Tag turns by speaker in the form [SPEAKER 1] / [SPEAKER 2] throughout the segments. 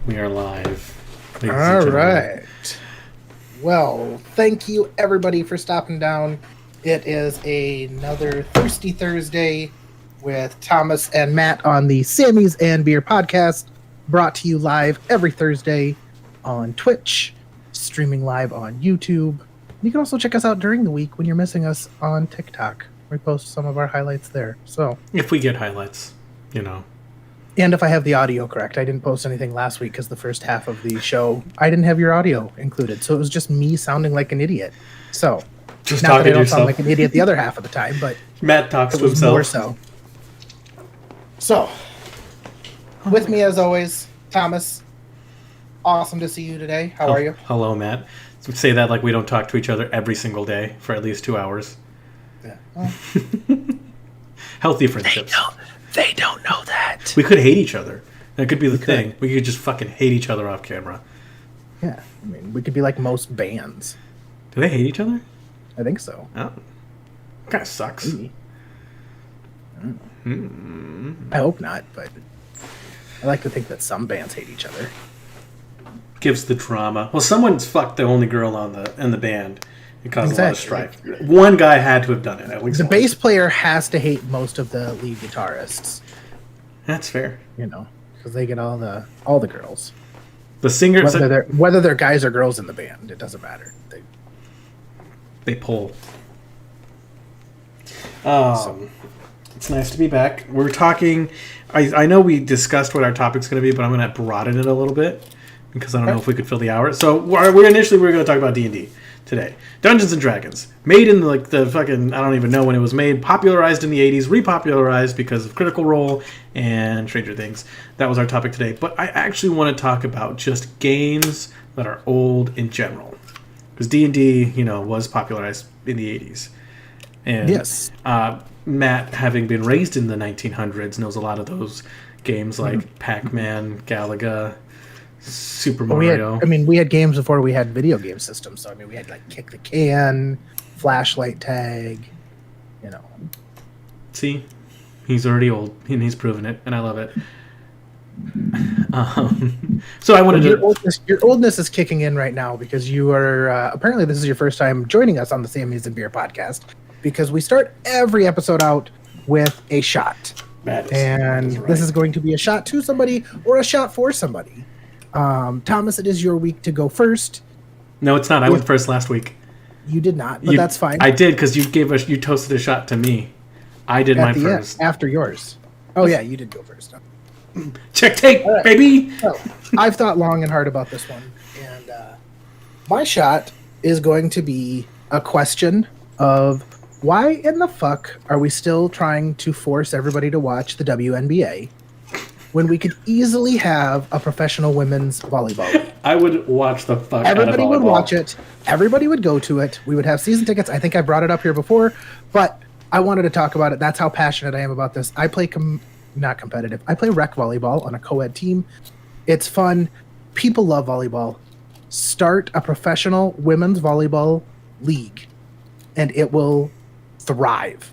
[SPEAKER 1] We are live.
[SPEAKER 2] All right. Well, thank you everybody for stopping down. It is another Thirsty Thursday with Thomas and Matt on the Sammies and Beer podcast, brought to you live every Thursday on Twitch, streaming live on YouTube. You can also check us out during the week when you're missing us on TikTok. We post some of our highlights there. So,
[SPEAKER 1] if we get highlights, you know.
[SPEAKER 2] And if I have the audio correct, I didn't post anything last week because the first half of the show, I didn't have your audio included. So it was just me sounding like an idiot. So,
[SPEAKER 1] Just
[SPEAKER 2] not
[SPEAKER 1] talking
[SPEAKER 2] that I
[SPEAKER 1] to
[SPEAKER 2] don't
[SPEAKER 1] yourself.
[SPEAKER 2] sound like an idiot the other half of the time, but
[SPEAKER 1] Matt talks
[SPEAKER 2] it
[SPEAKER 1] to
[SPEAKER 2] was
[SPEAKER 1] himself.
[SPEAKER 2] more so. So, with me as always, Thomas. Awesome to see you today. How are you?
[SPEAKER 1] Hello, Matt. Say that like we don't talk to each other every single day for at least 2 hours.
[SPEAKER 2] Yeah. Well,
[SPEAKER 1] Healthy friendships.
[SPEAKER 2] they don't know that.
[SPEAKER 1] We could hate each other. That could be the thing. We could just fucking hate each other off camera.
[SPEAKER 2] Yeah. I mean, we could be like most bands.
[SPEAKER 1] Do they hate each other?
[SPEAKER 2] I think so.
[SPEAKER 1] Oh. Kind of sucks.
[SPEAKER 2] Maybe. I hope not, but I like to think that some bands hate each other.
[SPEAKER 1] Gives the drama. Well, someone's fucked the only girl in the band. It caused a lot of strife.
[SPEAKER 2] Exactly.
[SPEAKER 1] One guy had to have done it. At least
[SPEAKER 2] The
[SPEAKER 1] once.
[SPEAKER 2] bass player has to hate most of the lead guitarists,
[SPEAKER 1] That's fair.
[SPEAKER 2] you know, because they get all the girls.
[SPEAKER 1] The singer
[SPEAKER 2] Whether they're guys or girls in the band, it doesn't matter.
[SPEAKER 1] they pull.
[SPEAKER 2] So-
[SPEAKER 1] It's nice to be back. We're talking. I know we discussed what our topic's going to be, but I'm going to broaden it a little bit because I don't know if we could fill the hour. So we're initially going to talk about D&D today. Dungeons and Dragons, made in the fucking, I don't even know when it was made, popularized in the 80s, repopularized because of Critical Role and Stranger Things. That was our topic today. But I actually want to talk about just games that are old in general. Because D&D, was popularized in the 80s. And
[SPEAKER 2] Yes.
[SPEAKER 1] Matt, having been raised in the 1900s, knows a lot of those games like Pac-Man, Galaga, Super Mario.
[SPEAKER 2] We had games before we had video game systems. So we had like Kick the Can, Flashlight Tag,
[SPEAKER 1] See, he's already old, and he's proven it, and I love it. So I wanted
[SPEAKER 2] Your oldness is kicking in right now because you are apparently this is your first time joining us on the Sammies and Beer podcast because we start every episode out with a shot.
[SPEAKER 1] That
[SPEAKER 2] And
[SPEAKER 1] right.
[SPEAKER 2] this is going to be a shot to somebody or a shot for somebody. Thomas, it is your week to go first.
[SPEAKER 1] No, it's not. I went first last week.
[SPEAKER 2] You did not, but that's fine.
[SPEAKER 1] I did because you toasted a shot to me. I did mine first.
[SPEAKER 2] After yours. Oh yeah, you did go first.
[SPEAKER 1] Check tape,
[SPEAKER 2] right.
[SPEAKER 1] baby.
[SPEAKER 2] So, I've thought long and hard about this one, and my shot is going to be a question of why in the fuck are we still trying to force everybody to watch the WNBA when we could easily have a professional women's volleyball league?
[SPEAKER 1] I would watch the fuck out of
[SPEAKER 2] Everybody would
[SPEAKER 1] volleyball.
[SPEAKER 2] watch it. Everybody would go to it. We would have season tickets. I think I brought it up here before, but I wanted to talk about it. That's how passionate I am about this. I play not competitive. I play rec volleyball on a co-ed team. It's fun. People love volleyball. Start a professional women's volleyball league, and it will thrive.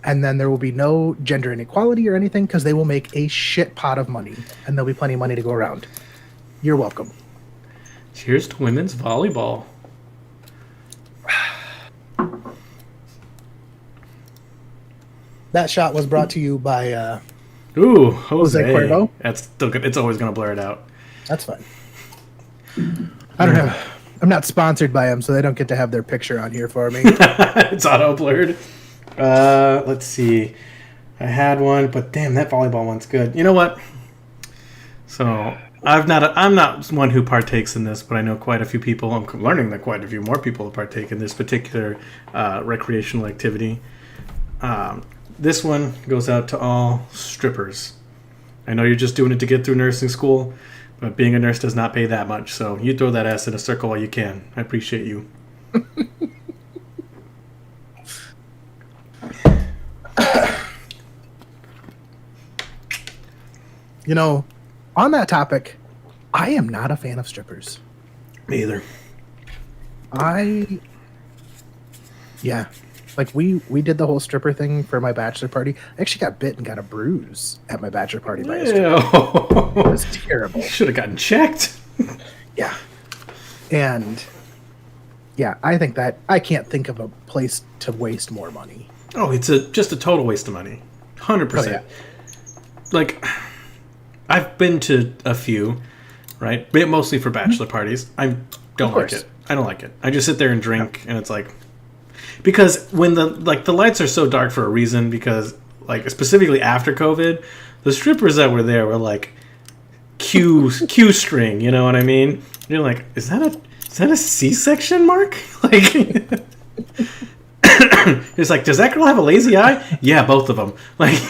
[SPEAKER 2] And then there will be no gender inequality or anything because they will make a shit pot of money, and there'll be plenty of money to go around. You're welcome.
[SPEAKER 1] Cheers to women's volleyball.
[SPEAKER 2] That shot was brought to you by
[SPEAKER 1] Ooh, Jose
[SPEAKER 2] Cuervo.
[SPEAKER 1] That's still good. It's always going to blur it out.
[SPEAKER 2] That's fine. I don't know. I'm not sponsored by them, so they don't get to have their picture on here for me.
[SPEAKER 1] It's auto blurred. Let's see. I had one, but damn, that volleyball one's good. You know what? So I'm not one who partakes in this, but I know quite a few people. I'm learning that quite a few more people partake in this particular recreational activity. This one goes out to all strippers. I know you're just doing it to get through nursing school, but being a nurse does not pay that much. So you throw that ass in a circle while you can. I appreciate you.
[SPEAKER 2] On that topic, I am not a fan of strippers.
[SPEAKER 1] Me either.
[SPEAKER 2] Yeah. Like we did the whole stripper thing for my bachelor party. I actually got bit and got a bruise at my bachelor party by a stripper. It was terrible.
[SPEAKER 1] Should have gotten checked.
[SPEAKER 2] Yeah. And yeah, I think that I can't think of a place to waste more money.
[SPEAKER 1] Oh, it's just a total waste of money. 100%.
[SPEAKER 2] Oh, yeah.
[SPEAKER 1] Like, I've been to a few, right? But mostly for bachelor parties. I don't like it. I don't like it. I just sit there and drink, and it's like, because when the lights are so dark for a reason, because like specifically after COVID, the strippers that were there were like Q string, you know what I mean? You're like, is that a C-section mark? Like, it's like, does that girl have a lazy eye? Yeah, both of them. Like,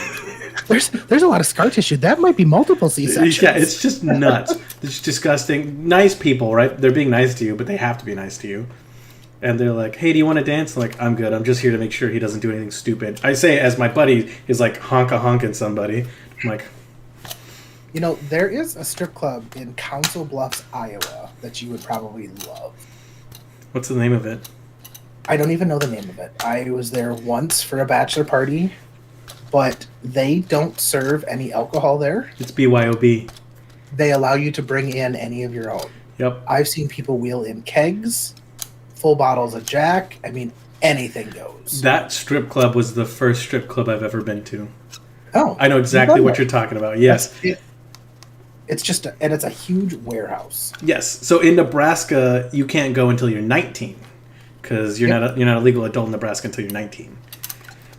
[SPEAKER 2] there's a lot of scar tissue. That might be multiple C-sections.
[SPEAKER 1] yeah, it's just nuts. It's disgusting. Nice people, right? They're being nice to you, but they have to be nice to you. And they're like, hey, do you want to dance? I'm like, I'm good. I'm just here to make sure he doesn't do anything stupid. I say as my buddy is like honking somebody. I'm like,
[SPEAKER 2] you know, there is a strip club in Council Bluffs, Iowa that you would probably love.
[SPEAKER 1] what's the name of it?
[SPEAKER 2] I don't even know the name of it. I was there once for a bachelor party, but they don't serve any alcohol there.
[SPEAKER 1] It's BYOB.
[SPEAKER 2] They allow you to bring in any of your own.
[SPEAKER 1] Yep.
[SPEAKER 2] I've seen people wheel in kegs, full bottles of Jack. I mean, anything goes.
[SPEAKER 1] That strip club was the first strip club I've ever been to.
[SPEAKER 2] Oh.
[SPEAKER 1] I know exactly what you're talking about. Yes.
[SPEAKER 2] It's just and it's a huge warehouse.
[SPEAKER 1] Yes. So in Nebraska, you can't go until you're 19 because you're not a legal adult in Nebraska until you're 19.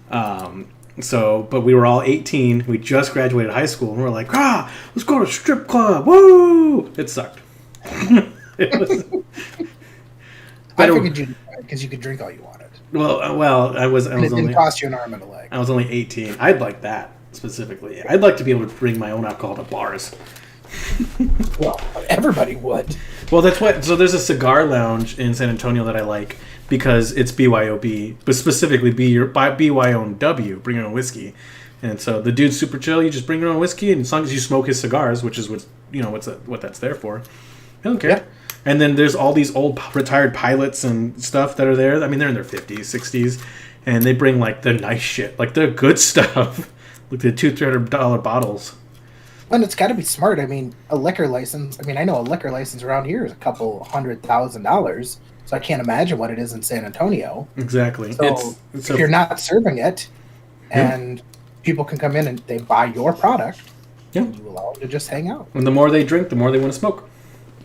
[SPEAKER 1] But we were all 18. We just graduated high school, and we were like, let's go to a strip club. Woo! It sucked. It was,
[SPEAKER 2] I figured you because you could drink all you wanted.
[SPEAKER 1] Well, I was
[SPEAKER 2] It
[SPEAKER 1] only
[SPEAKER 2] didn't cost you an arm and a leg.
[SPEAKER 1] I was only 18. I'd like that specifically. I'd like to be able to bring my own alcohol to bars.
[SPEAKER 2] Well, everybody would.
[SPEAKER 1] Well, that's what. So there's a cigar lounge in San Antonio that I like because it's BYOB, but specifically BYOW, bring your own whiskey. And so the dude's super chill. You just bring your own whiskey, and as long as you smoke his cigars, which is what that's there for, I don't care. Yeah. And then there's all these old retired pilots and stuff that are there. I mean, they're in their 50s, 60s, and they bring like the nice shit, like the good stuff, like the $200-$300 bottles.
[SPEAKER 2] And it's got to be smart. I mean, a liquor license. I mean, I know a liquor license around here is a couple $100,000. So I can't imagine what it is in San Antonio.
[SPEAKER 1] Exactly.
[SPEAKER 2] So if you're not serving it, and people can come in and they buy your product, you allow them to just hang out.
[SPEAKER 1] And the more they drink, the more they want to smoke.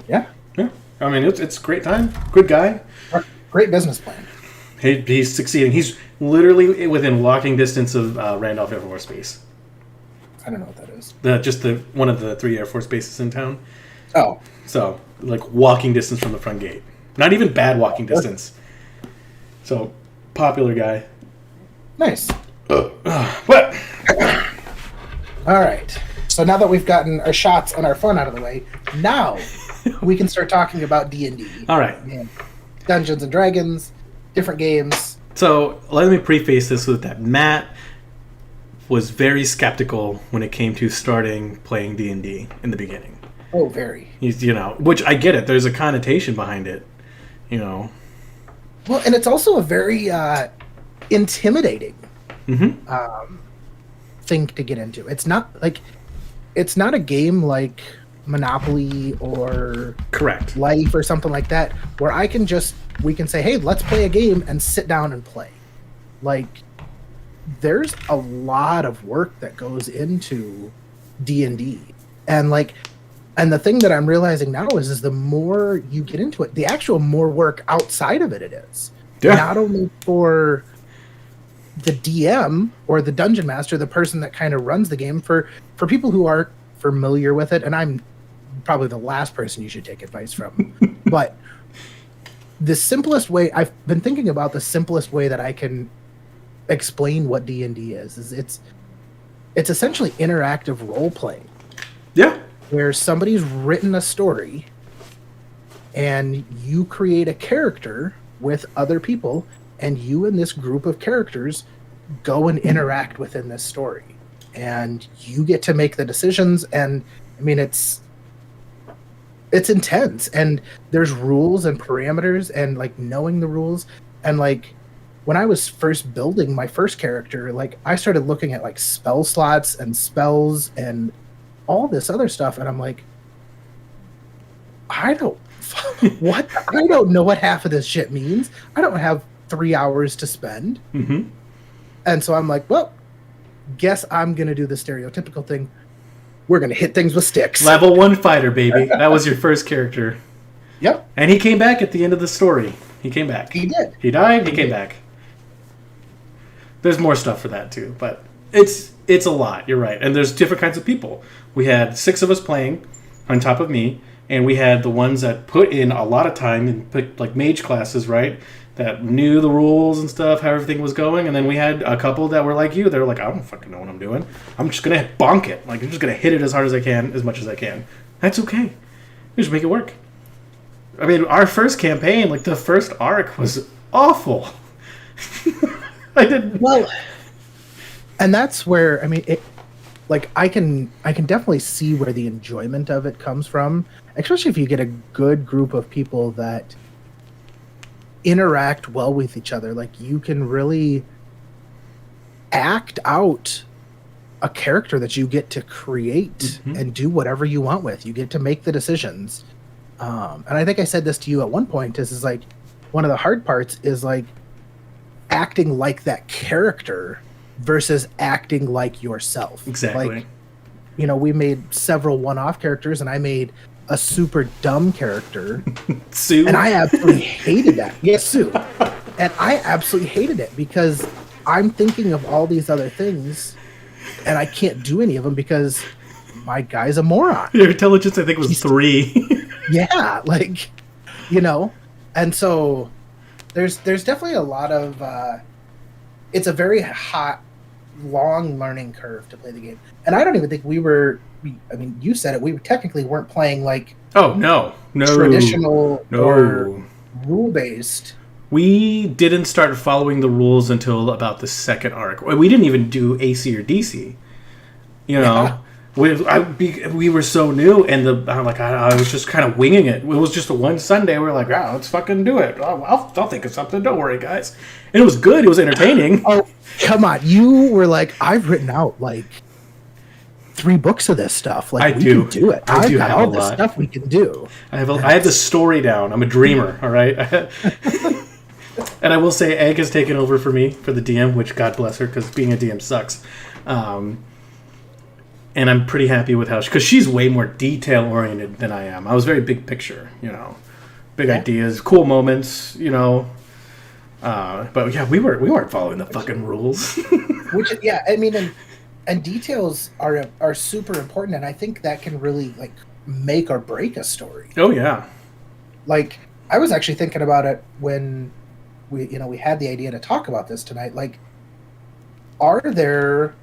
[SPEAKER 2] Yeah.
[SPEAKER 1] Yeah. I mean, it's a great time. Good guy.
[SPEAKER 2] Great business plan.
[SPEAKER 1] He's succeeding. He's literally within walking distance of Randolph Air Force Base.
[SPEAKER 2] I don't know what that is.
[SPEAKER 1] Just one of the 3 Air Force bases in town.
[SPEAKER 2] Oh.
[SPEAKER 1] So, like, walking distance from the front gate. Not even bad walking distance. So, popular guy.
[SPEAKER 2] Nice.
[SPEAKER 1] What?
[SPEAKER 2] All right. So now that we've gotten our shots and our fun out of the way, now we can start talking about D&D.
[SPEAKER 1] All right.
[SPEAKER 2] And Dungeons and Dragons, different games.
[SPEAKER 1] So, let me preface this with that Matt was very skeptical when it came to starting playing D&D in the beginning.
[SPEAKER 2] Oh, very.
[SPEAKER 1] He's, which I get it. There's a connotation behind it,
[SPEAKER 2] Well, and it's also a very intimidating thing to get into. It's not a game like Monopoly or
[SPEAKER 1] Correct.
[SPEAKER 2] Life or something like that, where we can say, hey, let's play a game and sit down and play. Like, there's a lot of work that goes into D&D. And the thing that I'm realizing now is the more you get into it, the actual more work outside of it is. Yeah. Not only for the DM or the dungeon master, the person that kind of runs the game, for people who aren't familiar with it, and I'm probably the last person you should take advice from. But the simplest way, I've been thinking about the simplest way that I can explain what D&D is it's essentially interactive role playing.
[SPEAKER 1] Yeah.
[SPEAKER 2] Where somebody's written a story and you create a character with other people, and you and this group of characters go and interact within this story, and you get to make the decisions. And I mean, it's intense, and there's rules and parameters, and knowing the rules, and when I was first building my first character, like I started looking at like spell slots and spells and all this other stuff, and I'm like, I don't what I don't know what half of this shit means. I don't have 3 hours to spend.
[SPEAKER 1] Mm-hmm.
[SPEAKER 2] And so I'm like, well, guess I'm gonna do the stereotypical thing. We're gonna hit things with sticks.
[SPEAKER 1] Level 1 fighter, baby. That was your first character.
[SPEAKER 2] Yep.
[SPEAKER 1] And he came back at the end of the story. He came back.
[SPEAKER 2] He did.
[SPEAKER 1] He died, he came back. There's more stuff for that too, but it's a lot, you're right. And there's different kinds of people. We had 6 of us playing on top of me, and we had the ones that put in a lot of time and picked like mage classes, right? That knew the rules and stuff, how everything was going. And then we had a couple that were like you. They were like, I don't fucking know what I'm doing. I'm just going to bonk it. Like, I'm just going to hit it as hard as I can, as much as I can. That's okay. We just make it work. I mean, our first campaign, like the first arc was awful. I didn't...
[SPEAKER 2] Well, and that's where, I mean, it, like I can definitely see where the enjoyment of it comes from, especially if you get a good group of people that interact well with each other. Like you can really act out a character that you get to create and do whatever you want with. You get to make the decisions. And I think I said this to you at one point, is like one of the hard parts is like acting like that character versus acting like yourself.
[SPEAKER 1] Exactly.
[SPEAKER 2] Like, you know, we made several one-off characters, and I made a super dumb character.
[SPEAKER 1] Sue.
[SPEAKER 2] And I absolutely hated that. Yes, Sue. And I absolutely hated it because I'm thinking of all these other things, and I can't do any of them because my guy's a moron.
[SPEAKER 1] Your intelligence, I think, was 3.
[SPEAKER 2] Yeah, like, you know. And so there's definitely a lot of... it's a very hot, long learning curve to play the game. And I don't even think I mean, you said it, we technically weren't playing like
[SPEAKER 1] no
[SPEAKER 2] traditional or rule-based.
[SPEAKER 1] We didn't start following the rules until about the second arc. We didn't even do AC or DC. You know, we were so new, and I was just kind of winging it. It was just a one Sunday. We were like, let's fucking do it. I'll think of something. Don't worry, guys. And it was good. It was entertaining.
[SPEAKER 2] Oh, come on. You were like, I've written out like 3 books of this stuff. Like, we can do it. I've got all this stuff we can do.
[SPEAKER 1] I have the story down. I'm a dreamer, all right? And I will say Egg has taken over for me for the DM, which God bless her, because being a DM sucks. And I'm pretty happy with how because she's way more detail-oriented than I am. I was very big picture, you know. Big ideas, cool moments, you know. But yeah, we weren't following the fucking rules.
[SPEAKER 2] Which, yeah, I mean, and details are super important, and I think that can really like make or break a story.
[SPEAKER 1] Oh yeah.
[SPEAKER 2] Like, I was actually thinking about it when we had the idea to talk about this tonight. Like, are there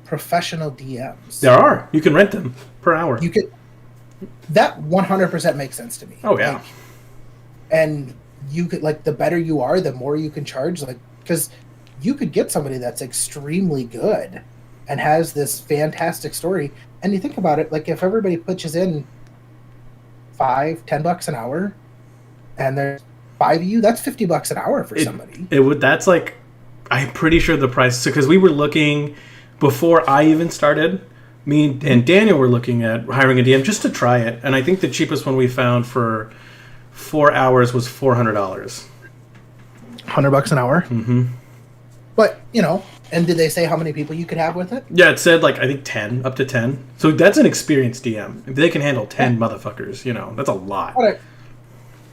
[SPEAKER 2] professional DMs?
[SPEAKER 1] There are. You can rent them per hour.
[SPEAKER 2] You could. That 100% makes sense to me.
[SPEAKER 1] Oh yeah.
[SPEAKER 2] Like, and you could, like, the better you are, the more you can charge. Like, because you could get somebody that's extremely good and has this fantastic story. And you think about it, like, if everybody pitches in $5-10 an hour, and there's 5 of you, that's $50 an hour for somebody. That's
[SPEAKER 1] like, I'm pretty sure the price. Because we were looking before I even started. Me and Daniel were looking at hiring a DM just to try it, and I think the cheapest one we found for 4 hours was $400.
[SPEAKER 2] $100 an hour.
[SPEAKER 1] Mm-hmm.
[SPEAKER 2] But and did they say how many people you could have with it?
[SPEAKER 1] Yeah, it said like I think 10, up to 10. So that's an experienced DM. If they can handle 10 motherfuckers, that's a lot.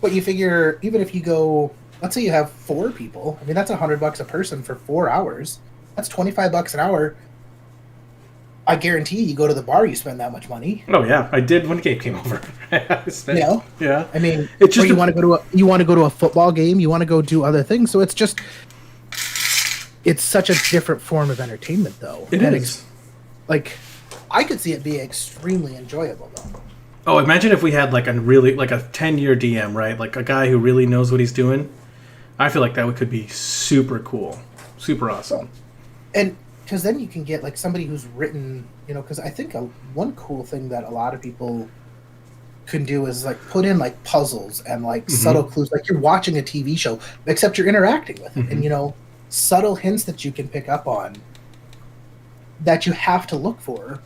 [SPEAKER 2] But you figure even if you go, let's say you have 4 people. I mean, that's $100 a person for 4 hours. That's $25 an hour. I guarantee you go to the bar, you spend that much money.
[SPEAKER 1] Oh yeah, I did when Gabe came over. Yeah.
[SPEAKER 2] I mean, it's just you want to go to a football game, you want to go do other things. So it's such a different form of entertainment, though.
[SPEAKER 1] It is.
[SPEAKER 2] Like, I could see it being extremely enjoyable, though.
[SPEAKER 1] Oh, imagine if we had like a 10-year DM, right? Like a guy who really knows what he's doing. I feel like that could be super cool, super awesome.
[SPEAKER 2] And because then you can get like somebody who's written, because I think one cool thing that a lot of people can do is like put in like puzzles and like subtle clues, like you're watching a TV show, except you're interacting with it, and you know, subtle hints that you can pick up on that you have to look for,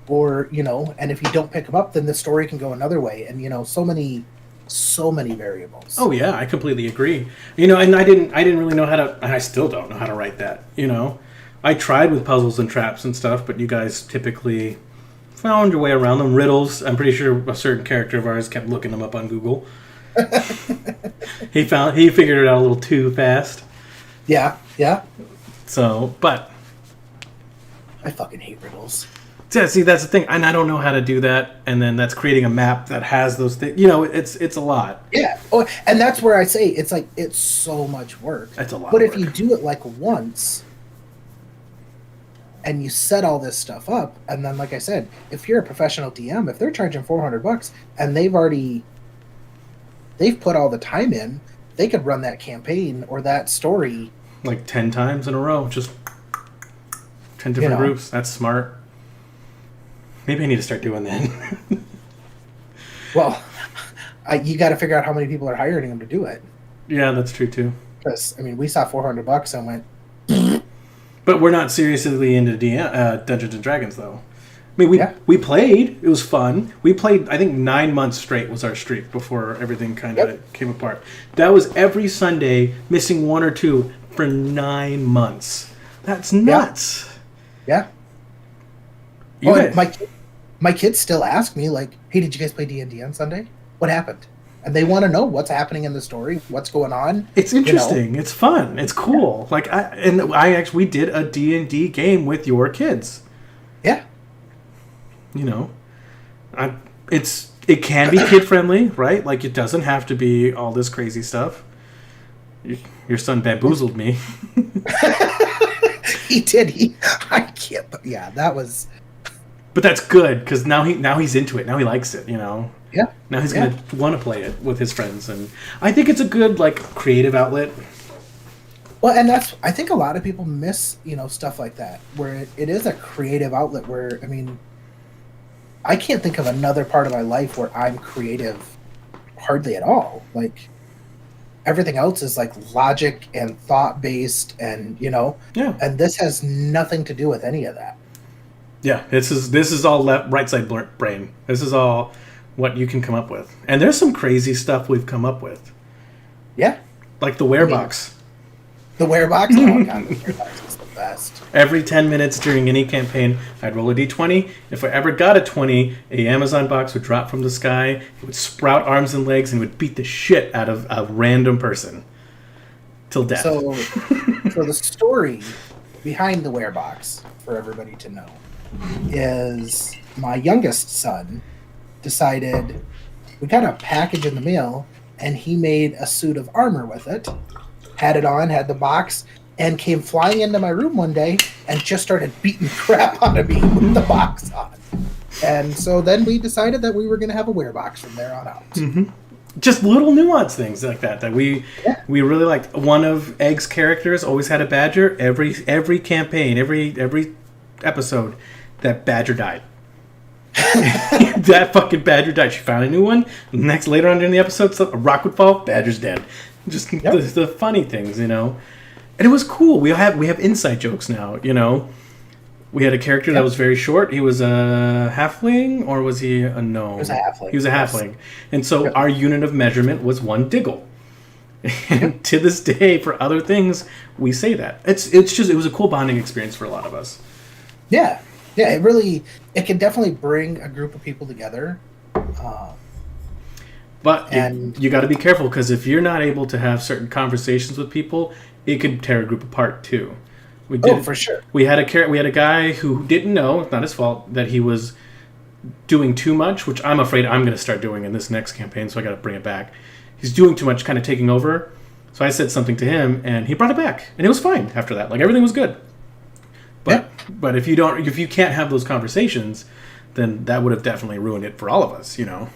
[SPEAKER 2] or you know, and if you don't pick them up, then the story can go another way, and you know, so many variables.
[SPEAKER 1] Oh yeah, I completely agree. You know, and I didn't really know how to, and I still don't know how to write that. You know, I tried with puzzles and traps and stuff, but you guys typically found your way around them. Riddles, I'm pretty sure a certain character of ours kept looking them up on Google. He figured it out a little too fast.
[SPEAKER 2] Yeah.
[SPEAKER 1] So, but
[SPEAKER 2] I fucking hate riddles.
[SPEAKER 1] Yeah, see, that's the thing, and I don't know how to do that. And then that's creating a map that has those things. You know, it's a lot.
[SPEAKER 2] Yeah. Oh, and that's where I say it's like it's so much work.
[SPEAKER 1] It's a lot.
[SPEAKER 2] But if you do it like once, and you set all this stuff up, and then like I said, if you're a professional DM, if they're charging $400 and they've put all the time in, they could run that campaign or that story
[SPEAKER 1] like 10 times in a row, just 10 different groups. That's smart. Maybe I need to start doing that.
[SPEAKER 2] Well, you got to figure out how many people are hiring them to do it.
[SPEAKER 1] Yeah, that's true too.
[SPEAKER 2] Because I mean, we saw $400 and went.
[SPEAKER 1] But we're not seriously into Dungeons and Dragons, though. I mean, we played. It was fun. We played, I think, 9 months straight was our streak before everything kind of came apart. That was every Sunday, missing 1 or 2 for 9 months. That's nuts.
[SPEAKER 2] Yeah. My kids still ask me, like, hey, did you guys play D&D on Sunday? What happened? And they want to know what's happening in the story, what's going on.
[SPEAKER 1] It's interesting. You know? It's fun. It's cool. Yeah. Like we did a D&D game with your kids.
[SPEAKER 2] Yeah.
[SPEAKER 1] You know, it can be kid friendly, right? Like it doesn't have to be all this crazy stuff. Your son bamboozled me.
[SPEAKER 2] He did. I can't. Yeah, that was.
[SPEAKER 1] But that's good because now he's into it. Now he likes it. You know.
[SPEAKER 2] Yeah.
[SPEAKER 1] Now he's going to want to play it with his friends, and I think it's a good like creative outlet.
[SPEAKER 2] Well, and I think a lot of people miss, you know, stuff like that where it is a creative outlet where, I mean, I can't think of another part of my life where I'm creative hardly at all. Like everything else is like logic and thought based and, you know, and this has nothing to do with any of that. Yeah.
[SPEAKER 1] This is all right side brain. This is all what you can come up with. And there's some crazy stuff we've come up with.
[SPEAKER 2] Yeah.
[SPEAKER 1] Like the werebox.
[SPEAKER 2] The werebox? Oh, God, the werebox is the best.
[SPEAKER 1] Every 10 minutes during any campaign, I'd roll a d20. If I ever got a 20, a Amazon box would drop from the sky. It would sprout arms and legs and would beat the shit out of a random person. Till death.
[SPEAKER 2] So the story behind the werebox, for everybody to know, is my youngest son decided we got a package in the mail and he made a suit of armor with it, had it on, had the box, and came flying into my room one day and just started beating crap out of me with the box on. And so then we decided that we were going to have a werebox from there on out.
[SPEAKER 1] Mm-hmm. Just little nuanced things like that we really liked. One of Egg's characters always had a badger. Every campaign, every episode, that badger died. That fucking badger died. She found a new one. Later on in the episode, a rock would fall. Badger's dead. Just the funny things, you know. And it was cool. We have inside jokes now, you know. We had a character that was very short. He was a halfling, or was he a gnome?
[SPEAKER 2] He was a halfling.
[SPEAKER 1] He was a halfling. And so our unit of measurement was 1 diggle. And to this day, for other things, we say that. It was a cool bonding experience for a lot of us.
[SPEAKER 2] Yeah. Yeah, it can definitely bring a group of people together.
[SPEAKER 1] But you got to be careful, because if you're not able to have certain conversations with people, it could tear a group apart too.
[SPEAKER 2] For sure.
[SPEAKER 1] We had a guy who didn't know, it's not his fault, that he was doing too much, which I'm afraid I'm going to start doing in this next campaign, so I got to bring it back. He's doing too much, kind of taking over. So I said something to him, and he brought it back, and it was fine after that. Like everything was good. But if you can't have those conversations, then that would have definitely ruined it for all of us, you know.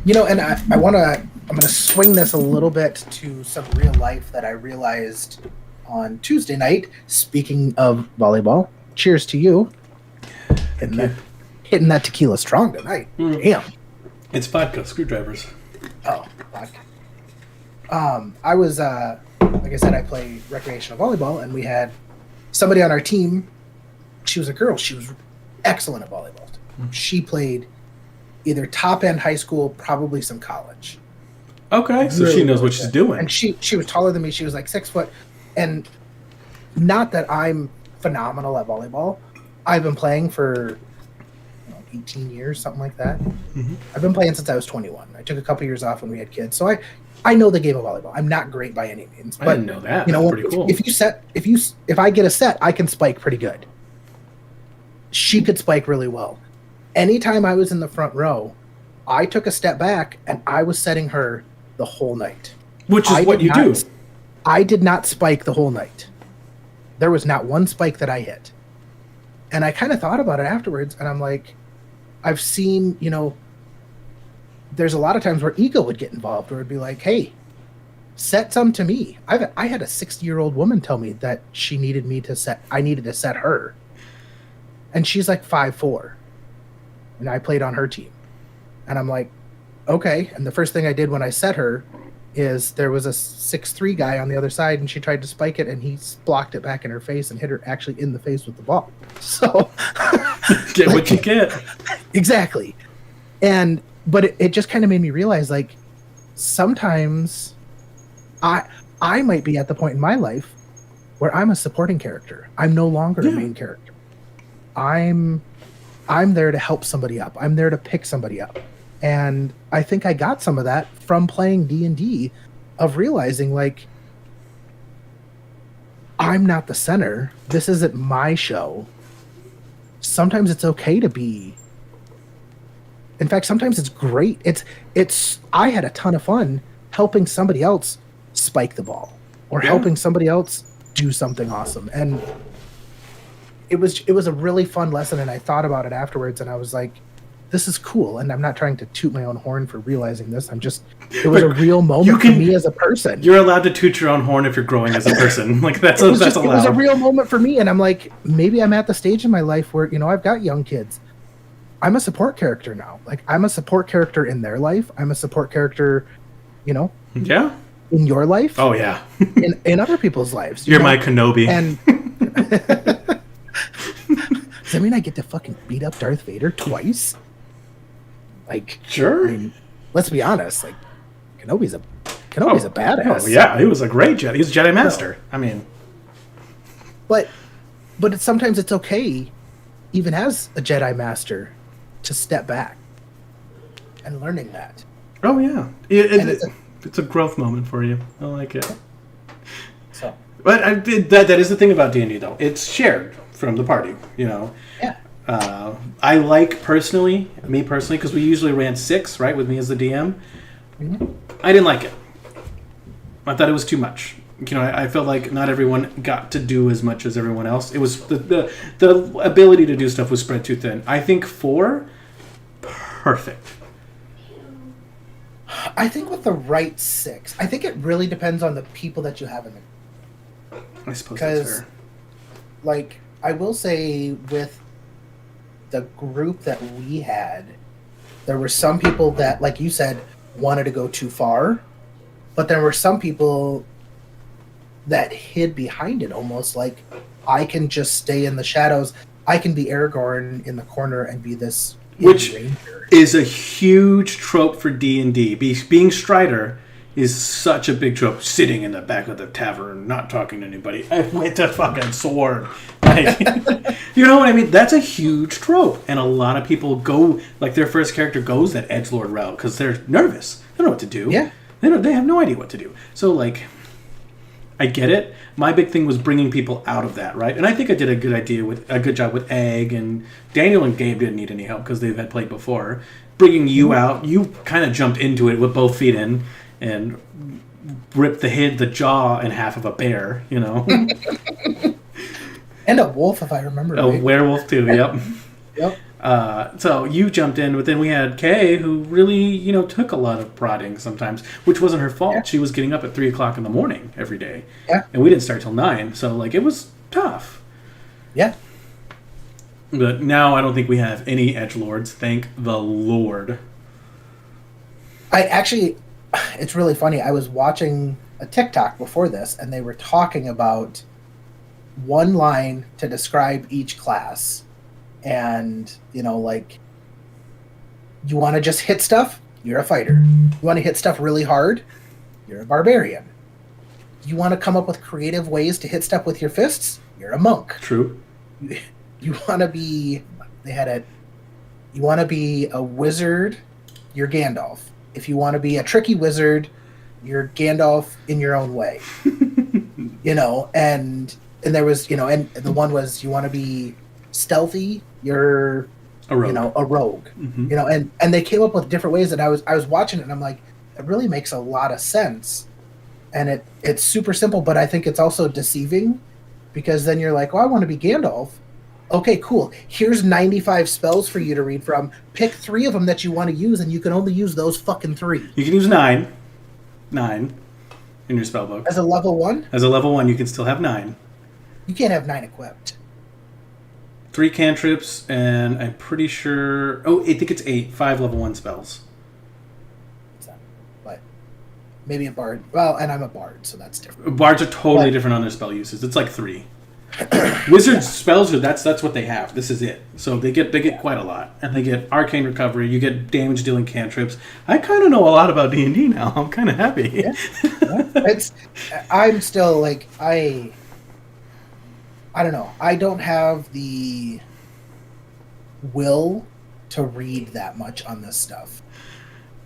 [SPEAKER 2] You know, and I'm going to swing this a little bit to some real life that I realized on Tuesday night. Speaking of volleyball, cheers to you. Hitting that tequila strong tonight. Damn.
[SPEAKER 1] It's vodka, screwdrivers.
[SPEAKER 2] Oh, vodka. I was, like I said, I play recreational volleyball, and we had somebody on our team. She was a girl. She was excellent at volleyball. She played either top end high school, probably some college.
[SPEAKER 1] Okay, so she knows what she's doing.
[SPEAKER 2] And she was taller than me. She was like 6 foot. And not that I'm phenomenal at volleyball. I've been playing for 18 years, something like that.
[SPEAKER 1] Mm-hmm.
[SPEAKER 2] I've been playing since I was 21. I took a couple years off when we had kids. So I know the game of volleyball. I'm not great by any means. But,
[SPEAKER 1] I didn't know that. That's pretty cool.
[SPEAKER 2] If I get a set, I can spike pretty good. She could spike really well. Anytime I was in the front row, I took a step back and I was setting her the whole night.
[SPEAKER 1] Which is what you do.
[SPEAKER 2] I did not spike the whole night. There was not one spike that I hit. And I kind of thought about it afterwards, and I'm like, I've seen, there's a lot of times where ego would get involved, where it'd be like, hey, set some to me. I had a 60-year-old woman tell me that I needed to set her. And she's like 5'4". And I played on her team. And I'm like, okay. And the first thing I did when I set her is there was a 6'3" guy on the other side, and she tried to spike it, and he blocked it back in her face and hit her actually in the face with the ball. So
[SPEAKER 1] get what you get.
[SPEAKER 2] Exactly. But it just kind of made me realize, like, sometimes I might be at the point in my life where I'm a supporting character. I'm no longer a main character. I'm there to help somebody up. I'm there to pick somebody up. And I think I got some of that from playing D&D, of realizing, like, I'm not the center. This isn't my show. Sometimes it's okay to be. In fact, sometimes it's great. I had a ton of fun helping somebody else spike the ball or helping somebody else do something awesome. And it was a really fun lesson. And I thought about it afterwards, and I was like, this is cool. And I'm not trying to toot my own horn for realizing this. It was a real moment for me as a person.
[SPEAKER 1] You're allowed to toot your own horn if you're growing as a person. Like that's allowed. It
[SPEAKER 2] was a real moment for me. And I'm like, maybe I'm at the stage in my life where, I've got young kids. I'm a support character now. Like, I'm a support character in their life. I'm a support character,
[SPEAKER 1] Yeah.
[SPEAKER 2] in your life.
[SPEAKER 1] Oh yeah.
[SPEAKER 2] in other people's lives.
[SPEAKER 1] You're my Kenobi.
[SPEAKER 2] And does that mean I get to fucking beat up Darth Vader twice? Like,
[SPEAKER 1] sure.
[SPEAKER 2] I mean, let's be honest. Like, Kenobi's a badass.
[SPEAKER 1] Oh yeah, he was a great Jedi. He was a Jedi Master. I mean,
[SPEAKER 2] but sometimes it's okay, even as a Jedi Master, to step back and learning that.
[SPEAKER 1] Oh yeah, it's a growth moment for you. I like it.
[SPEAKER 2] So,
[SPEAKER 1] but that is the thing about D&D though. It's shared from the party.
[SPEAKER 2] Yeah.
[SPEAKER 1] I like me personally, because we usually ran 6, right, with me as the DM.
[SPEAKER 2] Mm-hmm.
[SPEAKER 1] I didn't like it. I thought it was too much. I felt like not everyone got to do as much as everyone else. It was the ability to do stuff was spread too thin. I think 4, perfect.
[SPEAKER 2] I think with the right 6, I think it really depends on the people that you have in the.
[SPEAKER 1] I suppose that's fair.
[SPEAKER 2] Like, I will say with the group that we had, there were some people that, like you said, wanted to go too far, but there were some people that hid behind it, almost like, I can just stay in the shadows. I can be Aragorn in the corner and be this
[SPEAKER 1] which
[SPEAKER 2] ranger.
[SPEAKER 1] Is a huge trope for D&D. Being Strider is such a big trope. Sitting in the back of the tavern, not talking to anybody, with a fucking sword. Like, you know what I mean? That's a huge trope, and a lot of people go, like, their first character goes that edgelord route because they're nervous. They don't know what to do.
[SPEAKER 2] Yeah,
[SPEAKER 1] they have no idea what to do. So, like, I get it. My big thing was bringing people out of that, right? And I think I did a good job with Egg, and Daniel and Gabe didn't need any help because they had played before. Bringing you out, you kind of jumped into it with both feet in and ripped the jaw in half of a bear,
[SPEAKER 2] And a wolf, if I remember right.
[SPEAKER 1] A werewolf too, yep.
[SPEAKER 2] Yep.
[SPEAKER 1] So you jumped in, but then we had Kay, who really, took a lot of prodding sometimes, which wasn't her fault. Yeah. She was getting up at 3:00 in the morning every day.
[SPEAKER 2] Yeah.
[SPEAKER 1] And we didn't start till 9, so, like, it was tough.
[SPEAKER 2] Yeah.
[SPEAKER 1] But now I don't think we have any edgelords, thank the Lord.
[SPEAKER 2] I actually, it's really funny. I was watching a TikTok before this, and they were talking about one line to describe each class. And, like, you want to just hit stuff? You're a fighter. You want to hit stuff really hard? You're a barbarian. You want to come up with creative ways to hit stuff with your fists? You're a monk.
[SPEAKER 1] True.
[SPEAKER 2] You want to be... You want to be a wizard? You're Gandalf. If you want to be a tricky wizard, you're Gandalf in your own way. And there was, and the one was, you want to be stealthy, you're a rogue. A rogue. Mm-hmm. And they came up with different ways, and I was watching it and I'm like, it really makes a lot of sense. And it's super simple, but I think it's also deceiving, because then you're like, well, I want to be Gandalf. Okay, cool. Here's 95 spells for you to read from. Pick 3 of them that you want to use, and you can only use those fucking 3.
[SPEAKER 1] You can use 9 in your spell book.
[SPEAKER 2] As a level 1?
[SPEAKER 1] As a level 1, you can still have 9.
[SPEAKER 2] You can't have 9 equipped.
[SPEAKER 1] 3 cantrips, and I'm pretty sure... Oh, I think it's 8. 5 level 1 spells.
[SPEAKER 2] But maybe a bard. Well, and I'm a bard, so that's different.
[SPEAKER 1] Bards are totally different on their spell uses. It's like 3. Wizards spells are that's what they have. This is it. So they get quite a lot, and they get arcane recovery. You get damage dealing cantrips. I kind of know a lot about D&D now. I'm kind of happy.
[SPEAKER 2] Yeah. I'm still like I don't know. I don't have the will to read that much on this stuff,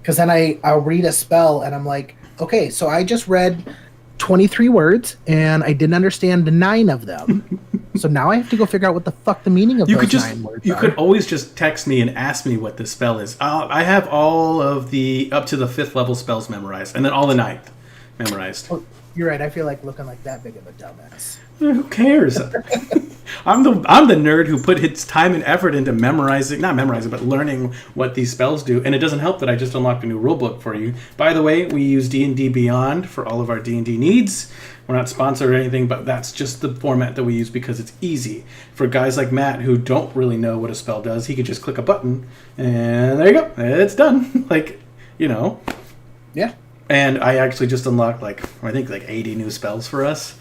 [SPEAKER 2] because then I'll read a spell and I'm like, okay, so I just read 23 words, and I didn't understand 9 of them. So now I have to go figure out what the fuck the meaning of those 9 words are.
[SPEAKER 1] You could always just text me and ask me what this spell is. I have all of the up to the 5th level spells memorized, and then all the 9th memorized.
[SPEAKER 2] Oh, you're right. I feel like looking like that big of a dumbass.
[SPEAKER 1] Who cares? I'm the nerd who put his time and effort into not memorizing, but learning what these spells do. And it doesn't help that I just unlocked a new rulebook for you. By the way, we use D&D Beyond for all of our D&D needs. We're not sponsored or anything, but that's just the format that we use because it's easy. For guys like Matt who don't really know what a spell does, he can just click a button and there you go. It's done. Yeah. And I actually just unlocked I think 80 new spells for us.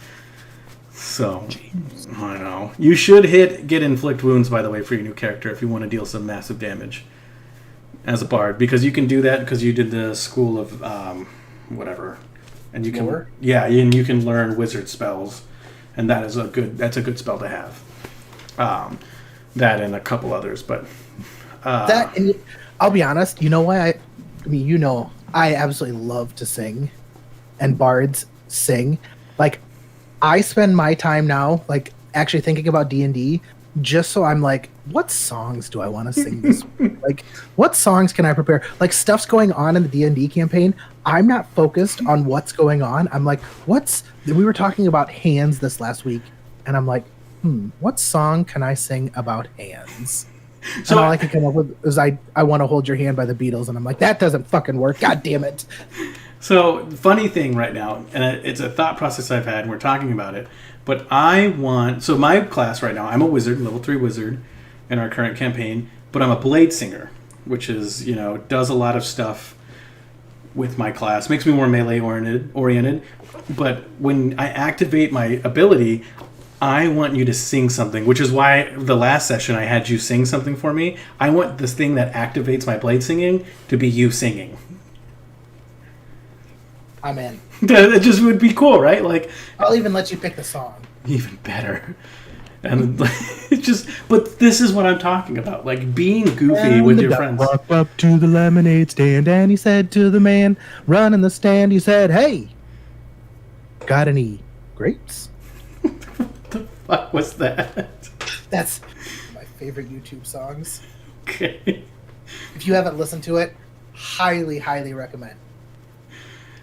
[SPEAKER 1] So, jeez. I know. You should get inflict wounds, by the way, for your new character if you want to deal some massive damage as a bard, because you can do that because you did the school of whatever, and you can and you can learn wizard spells, and that's a good spell to have. That and a couple others, but
[SPEAKER 2] that, and I'll be honest. You know why? I absolutely love to sing, and bards sing. I spend my time now, actually thinking about D&D, just so I'm like, what songs do I want to sing this week? What songs can I prepare? Stuff's going on in the D&D campaign. I'm not focused on what's going on. I'm like, we were talking about hands this last week, and I'm like, what song can I sing about hands? So all I can come up with is I Want to Hold Your Hand by the Beatles, and I'm like, that doesn't fucking work. God damn it.
[SPEAKER 1] So, funny thing right now, and it's a thought process I've had, and we're talking about it, but my class right now, I'm a wizard, level 3 wizard in our current campaign, but I'm a blade singer, which is, does a lot of stuff with my class, makes me more melee oriented, but when I activate my ability, I want you to sing something, which is why the last session I had you sing something for me. I want this thing that activates my blade singing to be you singing.
[SPEAKER 2] I'm in.
[SPEAKER 1] It just would be cool, right?
[SPEAKER 2] I'll even let you pick the song.
[SPEAKER 1] Even better. And but this is what I'm talking about. Being goofy with your friends.
[SPEAKER 2] Walked up to the lemonade stand and he said to the man running the stand, he said, "Hey, got any grapes?"
[SPEAKER 1] What the fuck was that?
[SPEAKER 2] That's my favorite YouTube songs.
[SPEAKER 1] Okay.
[SPEAKER 2] If you haven't listened to it, highly, highly recommend.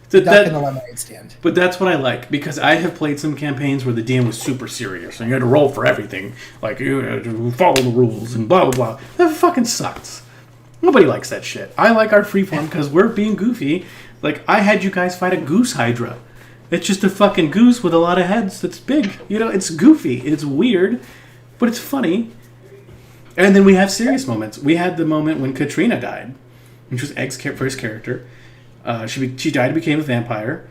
[SPEAKER 2] Duck in the lemonade stand.
[SPEAKER 1] But that's what I like, because I have played some campaigns where the DM was super serious and you had to roll for everything, you had to follow the rules and blah blah blah. That fucking sucks. Nobody likes that shit. I like our freeform because we're being goofy. I had you guys fight a goose hydra. It's just a fucking goose with a lot of heads that's big. It's goofy. It's weird, but it's funny. And then we have serious moments. We had the moment when Katrina died, which was Egg's first character. She died and became a vampire.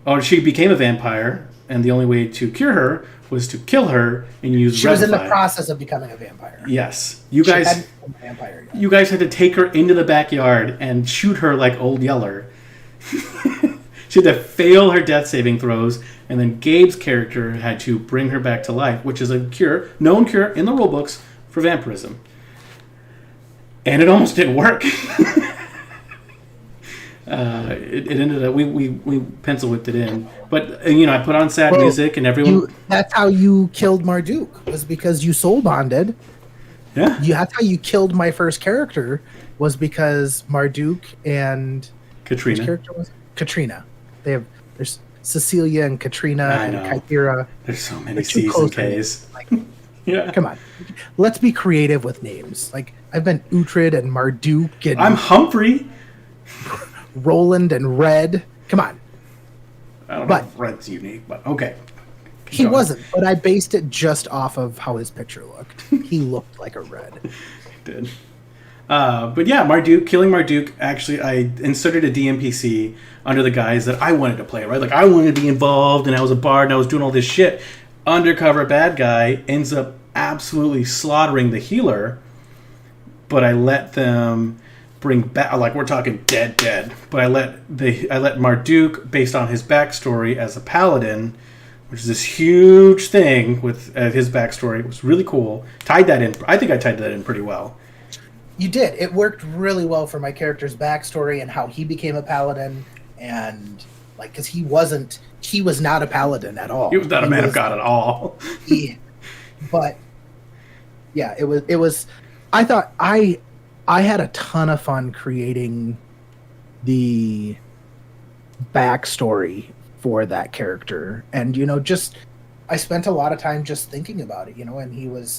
[SPEAKER 1] Or she became a vampire, and the only way to cure her was to kill her and use.
[SPEAKER 2] She was in the process of becoming a vampire.
[SPEAKER 1] Yes, you guys. You guys had to take her into the backyard and shoot her like Old Yeller. She had to fail her death saving throws, and then Gabe's character had to bring her back to life, which is a known cure in the rulebooks for vampirism. And it almost didn't work. It ended up we pencil whipped it in, but I put on sad music and everyone.
[SPEAKER 2] That's how you killed Marduk, was because you soul bonded.
[SPEAKER 1] Yeah,
[SPEAKER 2] that's how you killed my first character, was because Marduk and
[SPEAKER 1] Katrina.
[SPEAKER 2] Which character was it? Katrina. There's Cecilia and Katrina and Kythera.
[SPEAKER 1] There's so many C's and K's.
[SPEAKER 2] Like, yeah, come on, let's be creative with names. Like, I've been Uhtred and Marduk, and
[SPEAKER 1] I'm Humphrey.
[SPEAKER 2] Roland and Red. Come on.
[SPEAKER 1] I don't know if Red's unique, but okay.
[SPEAKER 2] He wasn't, but I based it just off of how his picture looked. He looked like a Red.
[SPEAKER 1] He did. But yeah, killing Marduk, actually, I inserted a DMPC under the guise that I wanted to play, right? Like, I wanted to be involved, and I was a bard, and I was doing all this shit. Undercover bad guy ends up absolutely slaughtering the healer, but I let them bring back, like, we're talking dead, but I let Marduk, based on his backstory as a paladin, which is this huge thing with his backstory. It was really cool. Tied that in. I think I tied that in pretty well.
[SPEAKER 2] You did. It worked really well for my character's backstory and how he became a paladin, and like, because he was not a paladin at all.
[SPEAKER 1] He was not a man of God at all.
[SPEAKER 2] But yeah, it was. I thought I had a ton of fun creating the backstory for that character, and I spent a lot of time just thinking about it, and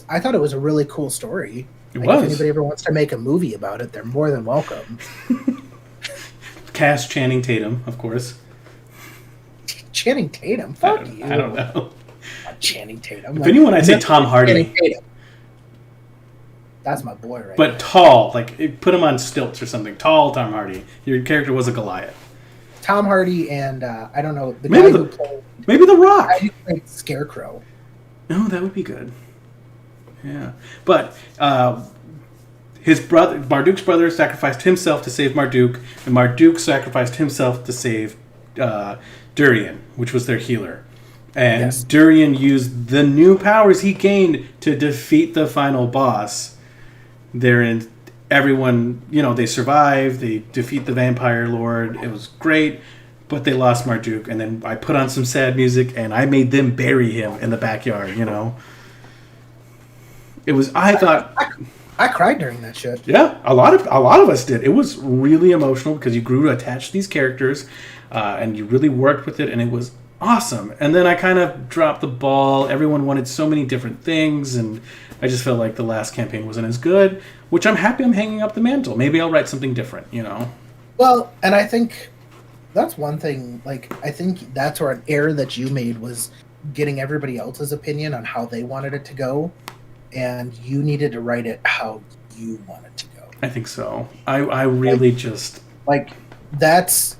[SPEAKER 2] I thought it was a really cool story. If anybody ever wants to make a movie about it, they're more than welcome.
[SPEAKER 1] Cast Channing Tatum, of course.
[SPEAKER 2] Channing Tatum? Fuck you.
[SPEAKER 1] I don't know.
[SPEAKER 2] Channing Tatum.
[SPEAKER 1] If anyone, I'd say Tom Hardy.
[SPEAKER 2] That's my boy, right?
[SPEAKER 1] But tall, like, put him on stilts or something. Tall Tom Hardy. Your character was a Goliath.
[SPEAKER 2] Tom Hardy and I don't know
[SPEAKER 1] maybe The Rock.
[SPEAKER 2] Who played Scarecrow.
[SPEAKER 1] No, that would be good. Yeah, but Marduk's brother sacrificed himself to save Marduk, and Marduk sacrificed himself to save Durian, which was their healer. And yes. Durian used the new powers he gained to defeat the final boss. Everyone, they survive. They defeat the vampire lord. It was great, but they lost Marduk. And then I put on some sad music, and I made them bury him in the backyard. It was. I thought.
[SPEAKER 2] I cried during that shit.
[SPEAKER 1] Yeah, a lot of us did. It was really emotional because you grew to attach to these characters, and you really worked with it, and it was awesome. And then I kind of dropped the ball. Everyone wanted so many different things, and I just felt like the last campaign wasn't as good. Which I'm happy I'm hanging up the mantle. Maybe I'll write something different.
[SPEAKER 2] Well, and I think that's one thing. Like, I think that's where an error that you made was getting everybody else's opinion on how they wanted it to go. And you needed to write it how you want it to go.
[SPEAKER 1] I think so. I really just...
[SPEAKER 2] Like, that's...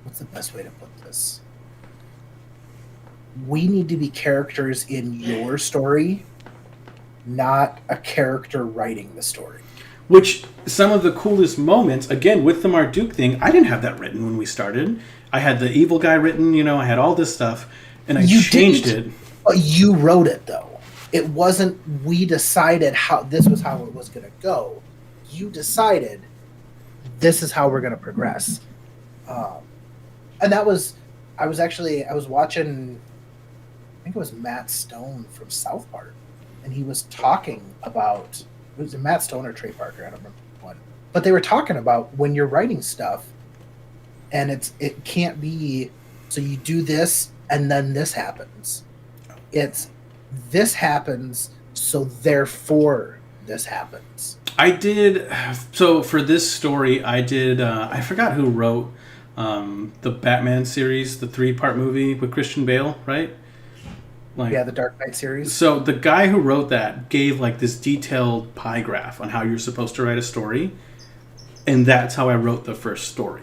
[SPEAKER 2] What's the best way to put this? We need to be characters in your story, not a character writing the story.
[SPEAKER 1] Which, some of the coolest moments, again, with the Marduk thing, I didn't have that written when we started. I had the evil guy written, I had all this stuff, and I changed it.
[SPEAKER 2] But you wrote it, though. It wasn't, we decided this was how it was going to go. You decided this is how we're going to progress. And that was, I was watching, I think it was Matt Stone from South Park. And he was talking about, it was Matt Stone or Trey Parker, I don't remember one. But they were talking about when you're writing stuff, and it can't be, so you do this, and then this happens. It's, this happens, so therefore this happens.
[SPEAKER 1] So for this story, I forgot who wrote the Batman series, the 3-part movie with Christian Bale, right?
[SPEAKER 2] The Dark Knight series.
[SPEAKER 1] So the guy who wrote that gave this detailed pie graph on how you're supposed to write a story. And that's how I wrote the first story.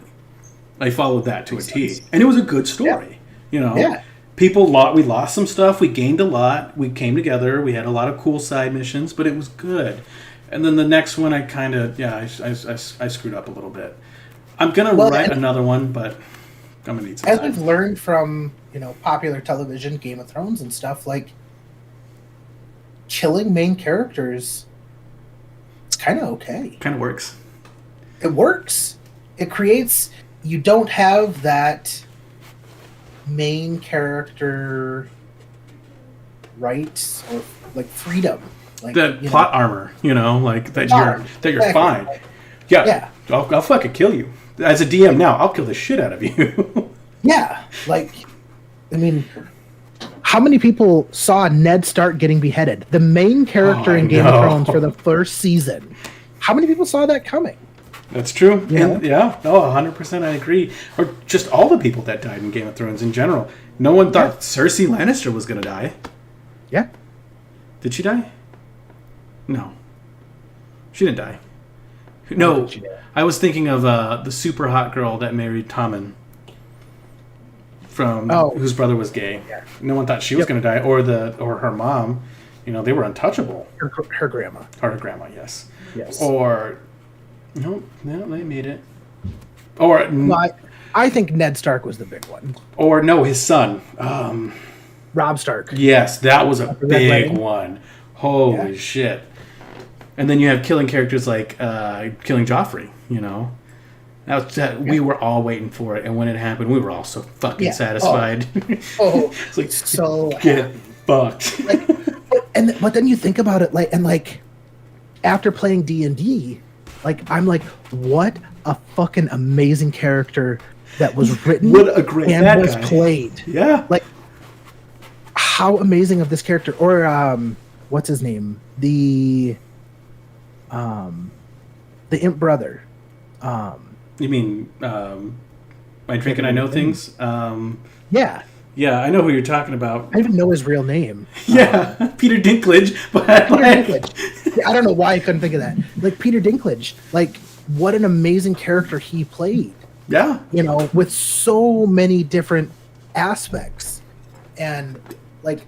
[SPEAKER 1] I followed that to
[SPEAKER 2] Makes
[SPEAKER 1] a T.
[SPEAKER 2] sense.
[SPEAKER 1] And it was a good story. You know?
[SPEAKER 2] Yeah.
[SPEAKER 1] We lost some stuff, we gained a lot, we came together, we had a lot of cool side missions, but it was good. And then the next one, I kind of, I screwed up a little bit. I'm going to write another one, but I'm going to need some
[SPEAKER 2] As
[SPEAKER 1] time.
[SPEAKER 2] we've learned from, popular television, Game of Thrones and stuff, like, killing main characters, it's kind of okay.
[SPEAKER 1] Kind of works.
[SPEAKER 2] It works. It creates, you don't have that main character rights or, like, freedom. Like,
[SPEAKER 1] That plot armor, like that you're
[SPEAKER 2] exactly.
[SPEAKER 1] fine. Yeah. I'll fucking kill you. As a DM now, I'll kill the shit out of you.
[SPEAKER 2] Yeah. Like, I mean, how many people saw Ned Stark getting beheaded? The main character in Game of Thrones for the first season. How many people saw that coming?
[SPEAKER 1] That's true.
[SPEAKER 2] Yeah.
[SPEAKER 1] And, 100% I agree. Or just all the people that died in Game of Thrones in general. No one thought Cersei Lannister was going to die.
[SPEAKER 2] Yeah.
[SPEAKER 1] Did she die? No. She didn't die. No, I was thinking of the super hot girl that married Tommen. Whose brother was gay.
[SPEAKER 2] Yeah.
[SPEAKER 1] No one thought she was going to die, or her mom. They were untouchable.
[SPEAKER 2] Her grandma.
[SPEAKER 1] Or her grandma, yes.
[SPEAKER 2] Yes.
[SPEAKER 1] Or no, they made it. Or
[SPEAKER 2] I think Ned Stark was the big one.
[SPEAKER 1] Or no, his son.
[SPEAKER 2] Rob Stark.
[SPEAKER 1] Yes, that was a big one. Holy
[SPEAKER 2] Yeah.
[SPEAKER 1] shit! And then you have killing characters like killing Joffrey. We were all waiting for it, and when it happened, we were all so fucking satisfied.
[SPEAKER 2] Oh,
[SPEAKER 1] it's like
[SPEAKER 2] so
[SPEAKER 1] get fucked.
[SPEAKER 2] But then you think about it, after playing D&D, I'm like, what a fucking amazing character that was written
[SPEAKER 1] What a great
[SPEAKER 2] and
[SPEAKER 1] bad
[SPEAKER 2] was
[SPEAKER 1] guy.
[SPEAKER 2] played.
[SPEAKER 1] Yeah.
[SPEAKER 2] How amazing of this character, or what's his name? The imp brother.
[SPEAKER 1] You mean I drink and I know things?
[SPEAKER 2] Yeah.
[SPEAKER 1] Yeah, I know who you're talking about.
[SPEAKER 2] I didn't know his real name.
[SPEAKER 1] Yeah, Peter Dinklage. But
[SPEAKER 2] Peter Dinklage. Yeah, I don't know why I couldn't think of that. Peter Dinklage. What an amazing character he played.
[SPEAKER 1] Yeah.
[SPEAKER 2] With so many different aspects. And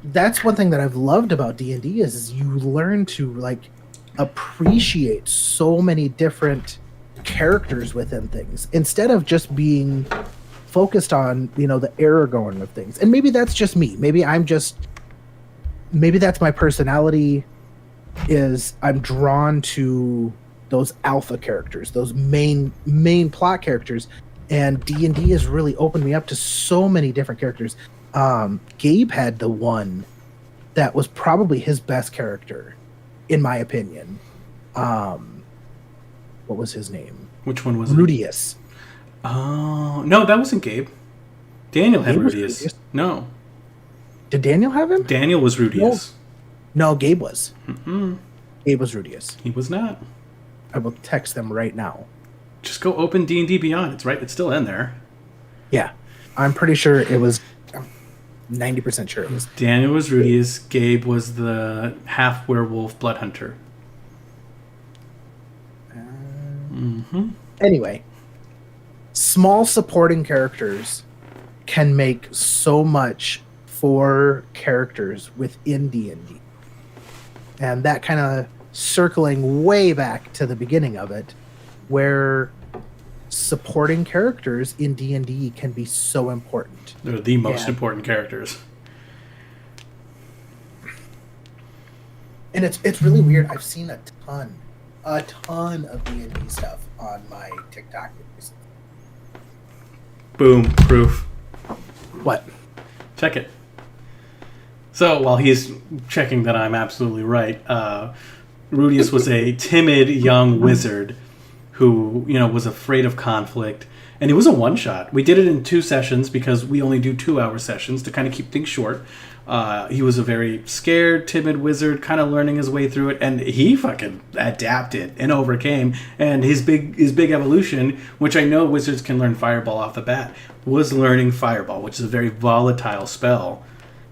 [SPEAKER 2] that's one thing that I've loved about D&D is you learn to appreciate so many different characters within things instead of just being focused on the Aragorn of things. And maybe that's just me. Maybe that's my personality, is I'm drawn to those alpha characters, those main plot characters, and D&D has really opened me up to so many different characters. Gabe had the one that was probably his best character, in my opinion. What was his name?
[SPEAKER 1] Which one was it?
[SPEAKER 2] Rudius.
[SPEAKER 1] Oh, no, that wasn't Gabe. Daniel had
[SPEAKER 2] Gabe was
[SPEAKER 1] Rudius.
[SPEAKER 2] Rudius?
[SPEAKER 1] No.
[SPEAKER 2] Did Daniel have him?
[SPEAKER 1] Daniel was Rudius.
[SPEAKER 2] No, Gabe was.
[SPEAKER 1] Mm-mm.
[SPEAKER 2] Gabe was Rudius.
[SPEAKER 1] He was not.
[SPEAKER 2] I will text them right now.
[SPEAKER 1] Just go open D&D Beyond. It's right. It's still in there.
[SPEAKER 2] Yeah. I'm pretty sure it was 90% sure it was.
[SPEAKER 1] Daniel was Rudius. Gabe was the half werewolf blood hunter.
[SPEAKER 2] Anyway, small supporting characters can make so much for characters within D&D. And that kind of circling way back to the beginning of it, where supporting characters in D&D can be so important.
[SPEAKER 1] They're the most important characters.
[SPEAKER 2] And it's really weird. I've seen a ton of D&D stuff on my TikTok.
[SPEAKER 1] Boom. Proof.
[SPEAKER 2] What?
[SPEAKER 1] Check it. So while he's checking that I'm absolutely right, Rudius was a timid young wizard who, was afraid of conflict. And it was a one-shot. We did it in 2 sessions because we only do 2-hour sessions to kind of keep things short. He was a very scared, timid wizard, kind of learning his way through it, and he fucking adapted and overcame. And his big evolution, which I know wizards can learn Fireball off the bat, was learning Fireball, which is a very volatile spell,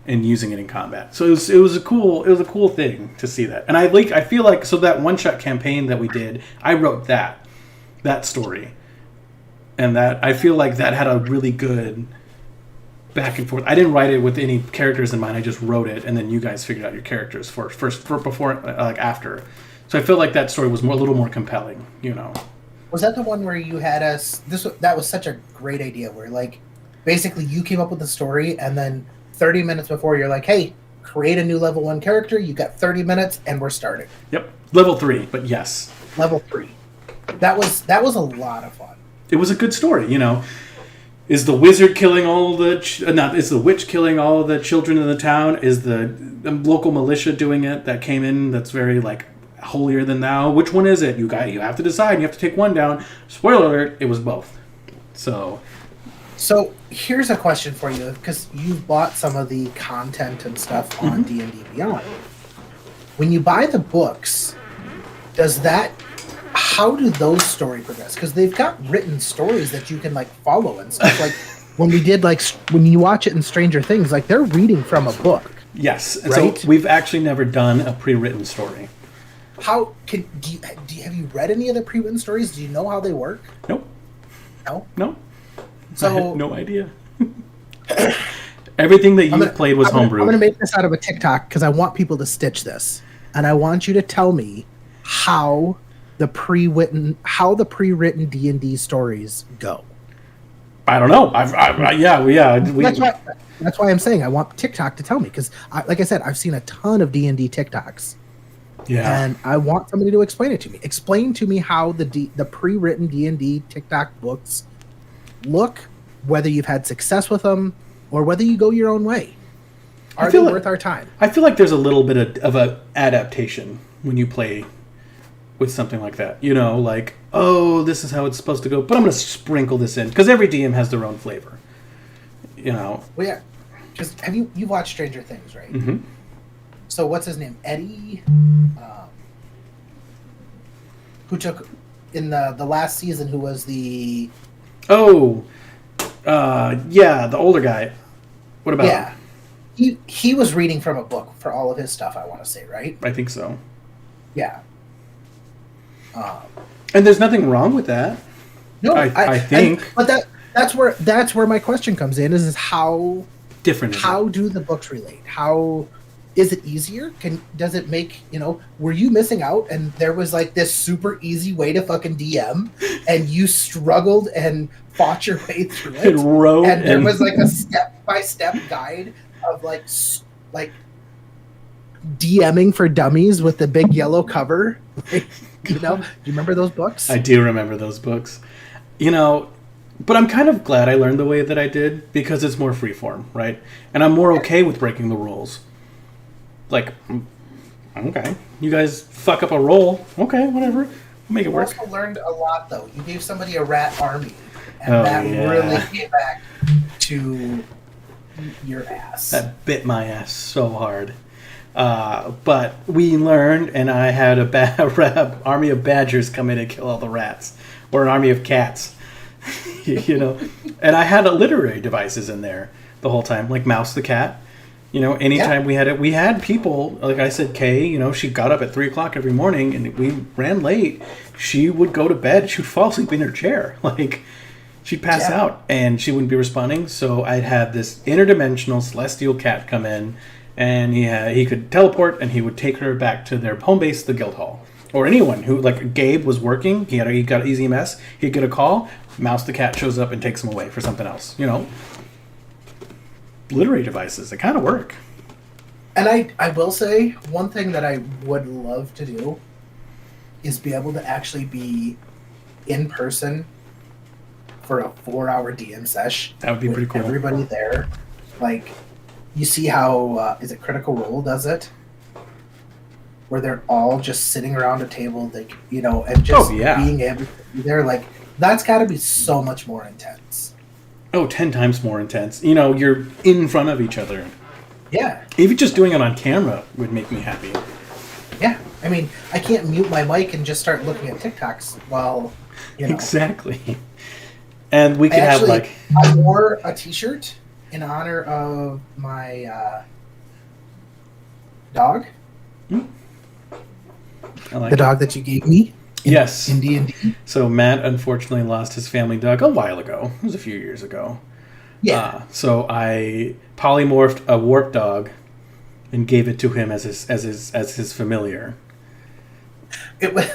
[SPEAKER 1] and using it in combat. So it was a cool thing to see that. And I feel like so that one-shot campaign that we did, I wrote that. that story. And that I feel like that had a really good back and forth. I didn't write it with any characters in mind. I just wrote it, and then you guys figured out your characters before, after. So I feel like that story was a little more compelling, you know.
[SPEAKER 2] Was that the one where you had us? That was such a great idea. Where like, basically, you came up with the story, and then 30 minutes before, you're like, "Hey, create a new level 1 character." You got 30 minutes, and we're starting.
[SPEAKER 1] Yep, level 3, but yes,
[SPEAKER 2] level 3. That was a lot of fun.
[SPEAKER 1] It was a good story, you know. Is the wizard killing all the... is the witch killing all the children in the town? Is the local militia doing it that came in that's very, like, holier than thou? Which one is it? You have to decide. You have to take one down. Spoiler alert, it was both. So
[SPEAKER 2] here's a question for you, because you've bought some of the content and stuff on D&D Beyond. When you buy the books, how do those story progress? Because they've got written stories that you can like follow and stuff. Like when you watch it in Stranger Things, like they're reading from a book.
[SPEAKER 1] Yes,
[SPEAKER 2] right?
[SPEAKER 1] So we've actually never done a pre-written story.
[SPEAKER 2] Have you read any of the pre-written stories? Do you know how they work?
[SPEAKER 1] Nope.
[SPEAKER 2] No.
[SPEAKER 1] So I had no idea. Everything that you played was homebrewed.
[SPEAKER 2] I'm going to make this out of a TikTok because I want people to stitch this, and I want you to tell me how the pre-written D&D stories go.
[SPEAKER 1] I don't know.
[SPEAKER 2] That's why I'm saying I want TikTok to tell me, because, like I said, I've seen a ton of D&D TikToks. Yeah. And I want somebody to explain it to me. Explain to me how the pre-written D&D TikTok books look, whether you've had success with them or whether you go your own way. Are they worth our time?
[SPEAKER 1] I feel like there's a little bit of an adaptation when you play with something like that. You know, like, oh, this is how it's supposed to go, but I'm going to sprinkle this in, because every DM has their own flavor. You know?
[SPEAKER 2] Well, yeah. Because you've watched Stranger Things, right?
[SPEAKER 1] Mm-hmm.
[SPEAKER 2] So what's his name? Eddie? Who took, in the last season, who was the...
[SPEAKER 1] Oh, the older guy. What about him?
[SPEAKER 2] He was reading from a book for all of his stuff, I want to say, right?
[SPEAKER 1] I think so.
[SPEAKER 2] Yeah.
[SPEAKER 1] And there's nothing wrong with that.
[SPEAKER 2] No,
[SPEAKER 1] I think.
[SPEAKER 2] But that's where my question comes in, is how
[SPEAKER 1] different is
[SPEAKER 2] how
[SPEAKER 1] it?
[SPEAKER 2] do the books relate? How is it easier? Does it make, were you missing out and there was like this super easy way to fucking DM and you struggled and fought your way through it? And there was like a step-by-step guide of like DMing for dummies with the big yellow cover. Do you remember those books?
[SPEAKER 1] I do remember those books. But I'm kind of glad I learned the way that I did, because it's more freeform, right? And I'm more okay with breaking the rules. Like, okay, you guys fuck up a roll. Okay, whatever. We'll make it work.
[SPEAKER 2] You also learned a lot, though. You gave somebody a rat army, and really came back to your ass.
[SPEAKER 1] That bit my ass so hard. But we learned, and I had a army of badgers come in and kill all the rats, or an army of cats, And I had literary devices in there the whole time, like Mouse the cat. Anytime we had people, like I said, Kay, she got up at 3:00 every morning, and we ran late. She would go to bed. She would fall asleep in her chair, like she'd pass out, and she wouldn't be responding. So I'd have this interdimensional celestial cat come in. And he could teleport, and he would take her back to their home base, the Guildhall. Or anyone who, like Gabe was working, he got easy MS, he'd get a call, Mouse the cat shows up and takes him away for something else. Literary devices, they kind of work.
[SPEAKER 2] And I will say, one thing that I would love to do is be able to actually be in person for a 4-hour DM sesh.
[SPEAKER 1] That would be pretty cool.
[SPEAKER 2] Everybody there, like... You see how, is it Critical Role does it? Where they're all just sitting around a table, and just being able to be there. Like, that's got to be so much more intense.
[SPEAKER 1] Oh, 10 times more intense. You're in front of each other.
[SPEAKER 2] Yeah.
[SPEAKER 1] Even just doing it on camera would make me happy.
[SPEAKER 2] Yeah. I mean, I can't mute my mic and just start looking at TikToks while,
[SPEAKER 1] Exactly. And we could have, like...
[SPEAKER 2] I wore a t-shirt in honor of my dog.
[SPEAKER 1] I like
[SPEAKER 2] the dog that you gave me.
[SPEAKER 1] Yes.
[SPEAKER 2] in D&D.
[SPEAKER 1] So Matt unfortunately lost his family dog a while ago. It was a few years ago.
[SPEAKER 2] Yeah.
[SPEAKER 1] So I polymorphed a warp dog and gave it to him as his familiar.
[SPEAKER 2] It was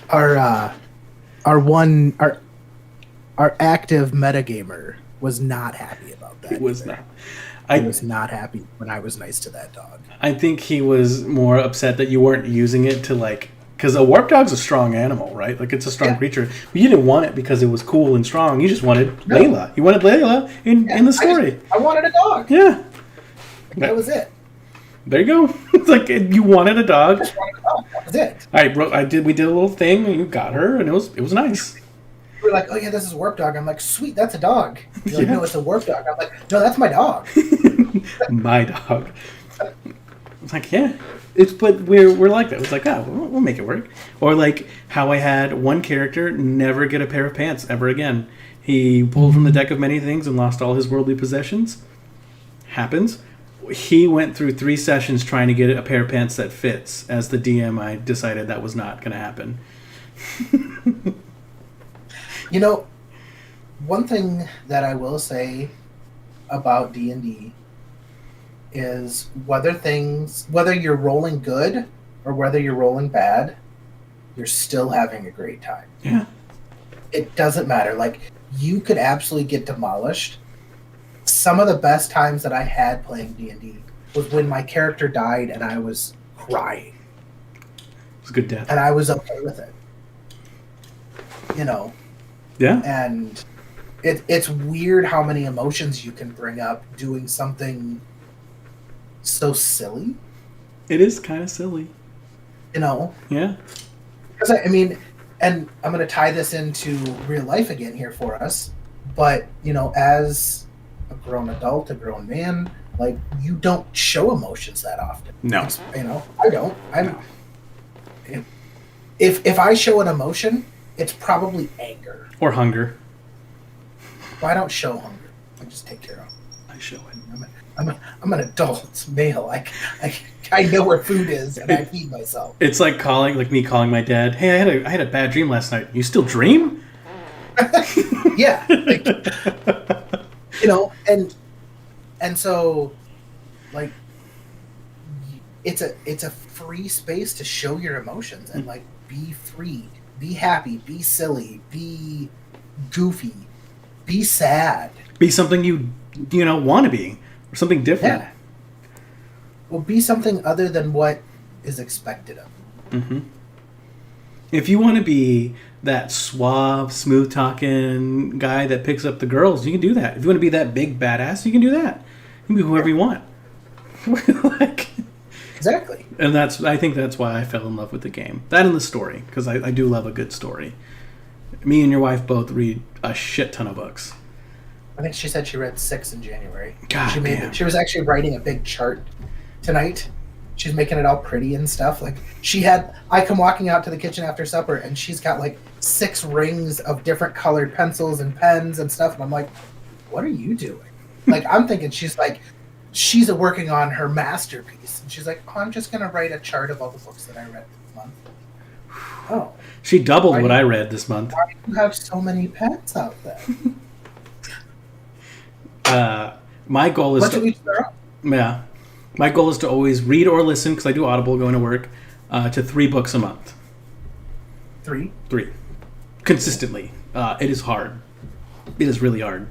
[SPEAKER 2] our one our active metagamer was not happy about that.
[SPEAKER 1] It was
[SPEAKER 2] either.
[SPEAKER 1] not.
[SPEAKER 2] I was not happy when I was nice to that dog.
[SPEAKER 1] I think he was more upset that you weren't using it to like, because a warp dog's a strong animal, right? Like it's a strong creature. But you didn't want it because it was cool and strong. You just wanted Layla. You wanted Layla in the story.
[SPEAKER 2] I wanted a dog.
[SPEAKER 1] Yeah.
[SPEAKER 2] That was it.
[SPEAKER 1] There you go. It's like you wanted a dog.
[SPEAKER 2] I just wanted a dog. That was it.
[SPEAKER 1] We did a little thing and you got her and it was nice.
[SPEAKER 2] You were like, oh yeah, this is a warp dog. I'm like, sweet, that's a dog. You're like, no, it's a warp dog. I'm like, no, that's my dog.
[SPEAKER 1] My dog. It's like, yeah. But we're like that. It's like, we'll make it work. Or like how I had one character never get a pair of pants ever again. He pulled from the deck of many things and lost all his worldly possessions. Happens. He went through 3 sessions trying to get a pair of pants that fits. As the DM, I decided that was not going to happen.
[SPEAKER 2] You know, one thing that I will say about D&D is whether you're rolling good or whether you're rolling bad, you're still having a great time.
[SPEAKER 1] Yeah.
[SPEAKER 2] It doesn't matter. Like, you could absolutely get demolished. Some of the best times that I had playing D&D was when my character died and I was crying.
[SPEAKER 1] It was a good death.
[SPEAKER 2] And I was okay with it. You know?
[SPEAKER 1] Yeah.
[SPEAKER 2] And it's weird how many emotions you can bring up doing something so silly.
[SPEAKER 1] It is kind of silly.
[SPEAKER 2] You know?
[SPEAKER 1] Yeah.
[SPEAKER 2] Because, I mean, and I'm going to tie this into real life again here for us, but, you know, as a grown adult, a grown man, like, you don't show emotions that often.
[SPEAKER 1] No.
[SPEAKER 2] You know, I don't. If I show an emotion, it's probably anger.
[SPEAKER 1] Or hunger.
[SPEAKER 2] Well, I don't show hunger. I just take care of it.
[SPEAKER 1] I show it.
[SPEAKER 2] I'm an adult male. I know where food is and I feed myself.
[SPEAKER 1] It's like me calling my dad. Hey, I had a bad dream last night. You still dream?
[SPEAKER 2] Yeah. Like, you know, and so, like, it's a free space to show your emotions and like be free, be happy, be silly, be goofy, be sad,
[SPEAKER 1] be something you want to be, or something different.
[SPEAKER 2] Yeah. Well, be something other than what is expected of you.
[SPEAKER 1] Mm-hmm. If you want to be that suave, smooth talking guy that picks up the girls, you can do that. If you want to be that big badass, you can do that. You can be whoever you want.
[SPEAKER 2] Exactly.
[SPEAKER 1] And I think that's why I fell in love with the game. That and the story, because I do love a good story. Me and your wife both read a shit ton of books.
[SPEAKER 2] I think she said she read 6 in January.
[SPEAKER 1] God damn.
[SPEAKER 2] She was actually writing a big chart tonight. She's making it all pretty and stuff. Like, I come walking out to the kitchen after supper and she's got like 6 rings of different colored pencils and pens and stuff. And I'm like, what are you doing? Like, I'm thinking she's working on her masterpiece. And she's like, oh, I'm just going to write a chart of all the books that I read this month. Oh.
[SPEAKER 1] She doubled what I read this month.
[SPEAKER 2] Why do you have so many pens out there?
[SPEAKER 1] My goal is my goal is to always read or listen, because I do Audible going to work, to 3 books a month.
[SPEAKER 2] 3?
[SPEAKER 1] 3. Consistently. It is hard. It is really hard.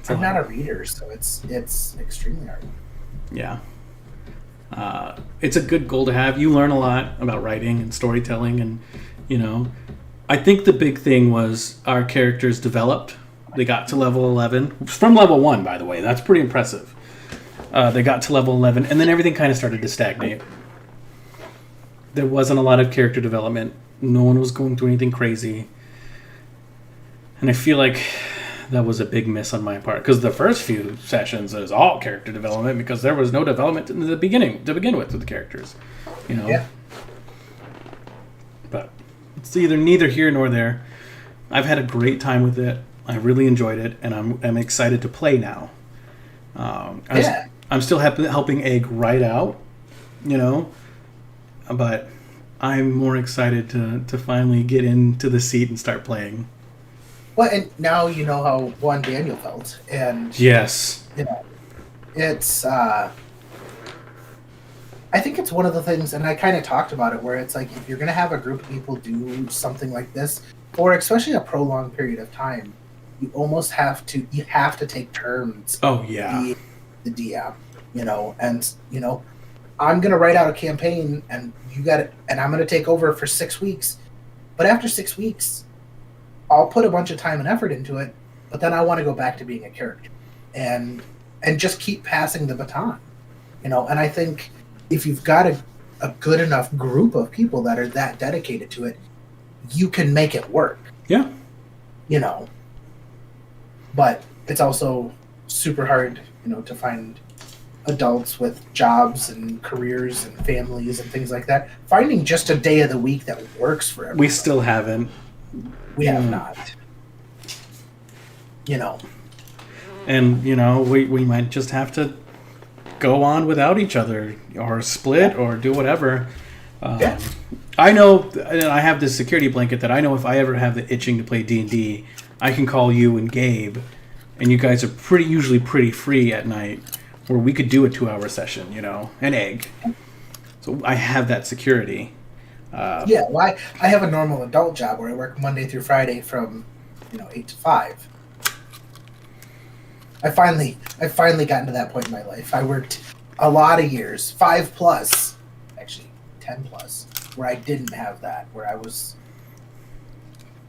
[SPEAKER 2] I'm not a reader, so it's extremely hard.
[SPEAKER 1] Yeah. It's a good goal to have. You learn a lot about writing and storytelling, and, I think the big thing was our characters developed. They got to level 11. From level 1, by the way. That's pretty impressive. They got to level 11, and then everything kind of started to stagnate. There wasn't a lot of character development. No one was going through anything crazy. And I feel like that was a big miss on my part, because the first few sessions is all character development, because there was no development in the beginning to begin with the characters.
[SPEAKER 2] Yeah.
[SPEAKER 1] But it's either neither here nor there. I've had a great time with it. I really enjoyed it, and I'm excited to play now. I'm still helping Egg write out, but I'm more excited to finally get into the seat and start playing.
[SPEAKER 2] Well, and now you know how one Daniel felt, and
[SPEAKER 1] Yes.
[SPEAKER 2] you know, it's. I think it's one of the things, and I kind of talked about it, where it's like if you're going to have a group of people do something like this, or especially a prolonged period of time, you have to take turns
[SPEAKER 1] Oh yeah.
[SPEAKER 2] being the DM, and I'm going to write out a campaign, and you got it, and I'm going to take over for 6 weeks, but after 6 weeks, I'll put a bunch of time and effort into it, but then I want to go back to being a character, and just keep passing the baton, and I think if you've got a good enough group of people that are that dedicated to it, you can make it work.
[SPEAKER 1] Yeah.
[SPEAKER 2] But it's also super hard, to find adults with jobs and careers and families and things like that. Finding just a day of the week that works for everyone.
[SPEAKER 1] We still haven't.
[SPEAKER 2] We have not.
[SPEAKER 1] And, we might just have to go on without each other or split or do whatever.
[SPEAKER 2] Yeah.
[SPEAKER 1] I know, and I have this security blanket that I know if I ever have the itching to play D&D, I can call you and Gabe, and you guys are usually pretty free at night, where we could do a 2-hour session, an egg. So I have that security.
[SPEAKER 2] Well, I have a normal adult job where I work Monday through Friday from 8 to 5. I finally gotten to that point in my life. I worked a lot of years, 5 plus, actually 10 plus, where I didn't have that, where I was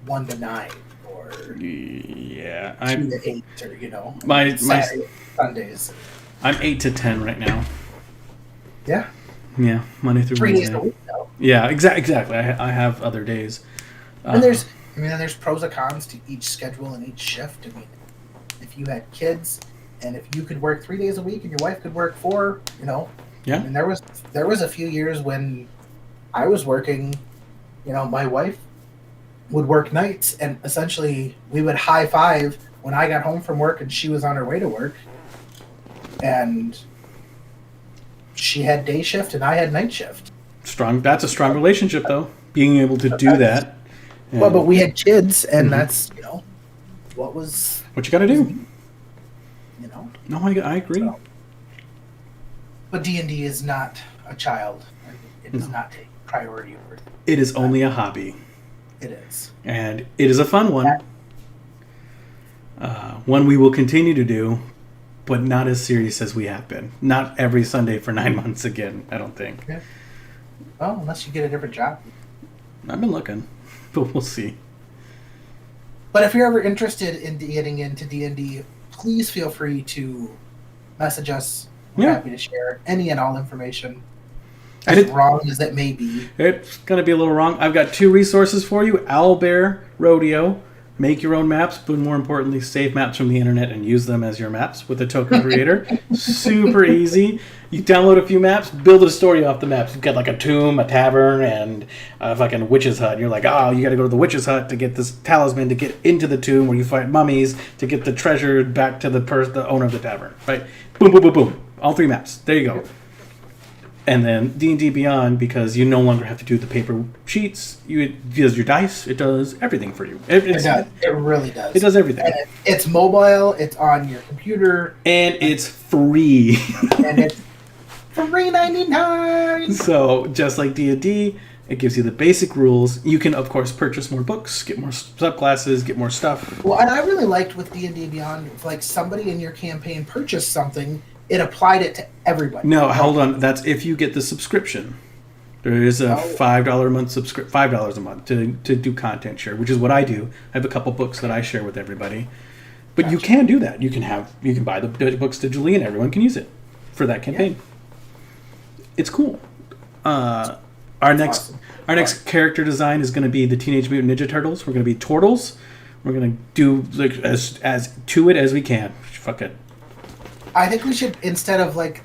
[SPEAKER 2] 1 to 9 or 2 to 8 or
[SPEAKER 1] my
[SPEAKER 2] Saturday, Sundays.
[SPEAKER 1] I'm 8 to 10 right now.
[SPEAKER 2] Yeah.
[SPEAKER 1] Yeah, Monday through
[SPEAKER 2] 3
[SPEAKER 1] Wednesday.
[SPEAKER 2] days a week though.
[SPEAKER 1] Yeah, exactly. I have other days.
[SPEAKER 2] And there's pros and cons to each schedule and each shift. I mean, if you had kids and if you could work 3 days a week and your wife could work 4,
[SPEAKER 1] Yeah.
[SPEAKER 2] I mean, there was a few years when I was working, my wife would work nights, and essentially we would high five when I got home from work and she was on her way to work, and she had day shift and I had night shift.
[SPEAKER 1] That's a strong relationship, though, being able to do that.
[SPEAKER 2] Well, but we had kids, and that's what
[SPEAKER 1] you got to do. No, I agree.
[SPEAKER 2] So, but D&D is not a child. It does not take priority over it.
[SPEAKER 1] It is only a hobby.
[SPEAKER 2] It is.
[SPEAKER 1] And it is a fun one. One we will continue to do, but not as serious as we have been. Not every Sunday for 9 months again, I don't think.
[SPEAKER 2] Yeah. Well, unless you get a different job.
[SPEAKER 1] I've been looking, but we'll see.
[SPEAKER 2] But if you're ever interested in getting into D&D, please feel free to message us. We're happy to share any and all information. As wrong as it may be.
[SPEAKER 1] It's going to be a little wrong. I've got 2 resources for you. Owlbear Rodeo. Make your own maps, but more importantly, save maps from the internet and use them as your maps with a token creator. Super easy. You download a few maps, build a story off the maps. You've got like a tomb, a tavern, and a fucking witch's hut. And you're like, you got to go to the witch's hut to get this talisman to get into the tomb where you fight mummies to get the treasure back to the owner of the tavern. Right? Boom, boom, boom, boom. All 3 maps. There you go. And then D&D Beyond, because you no longer have to do the paper sheets. It does your dice. It does everything for you.
[SPEAKER 2] It does. It really does.
[SPEAKER 1] It does everything.
[SPEAKER 2] And it's mobile. It's on your computer.
[SPEAKER 1] And it's free.
[SPEAKER 2] And it's $3.99.
[SPEAKER 1] So just like D&D, it gives you the basic rules. You can, of course, purchase more books, get more subclasses, get more stuff.
[SPEAKER 2] Well, and I really liked with D&D Beyond, if like somebody in your campaign purchased something, it applied it to everybody.
[SPEAKER 1] No, hold on. That's if you get the subscription. There is a $5 a month $5 a month to do content share, which is what I do. I have a couple books that I share with everybody. But you can do that. You can buy the books digitally and everyone can use it for that campaign. Yeah. It's cool. Our next character design is going to be the Teenage Mutant Ninja Turtles. We're going to be Turtles. We're going to do like as to it as we can. Fuck it.
[SPEAKER 2] I think we should, instead of like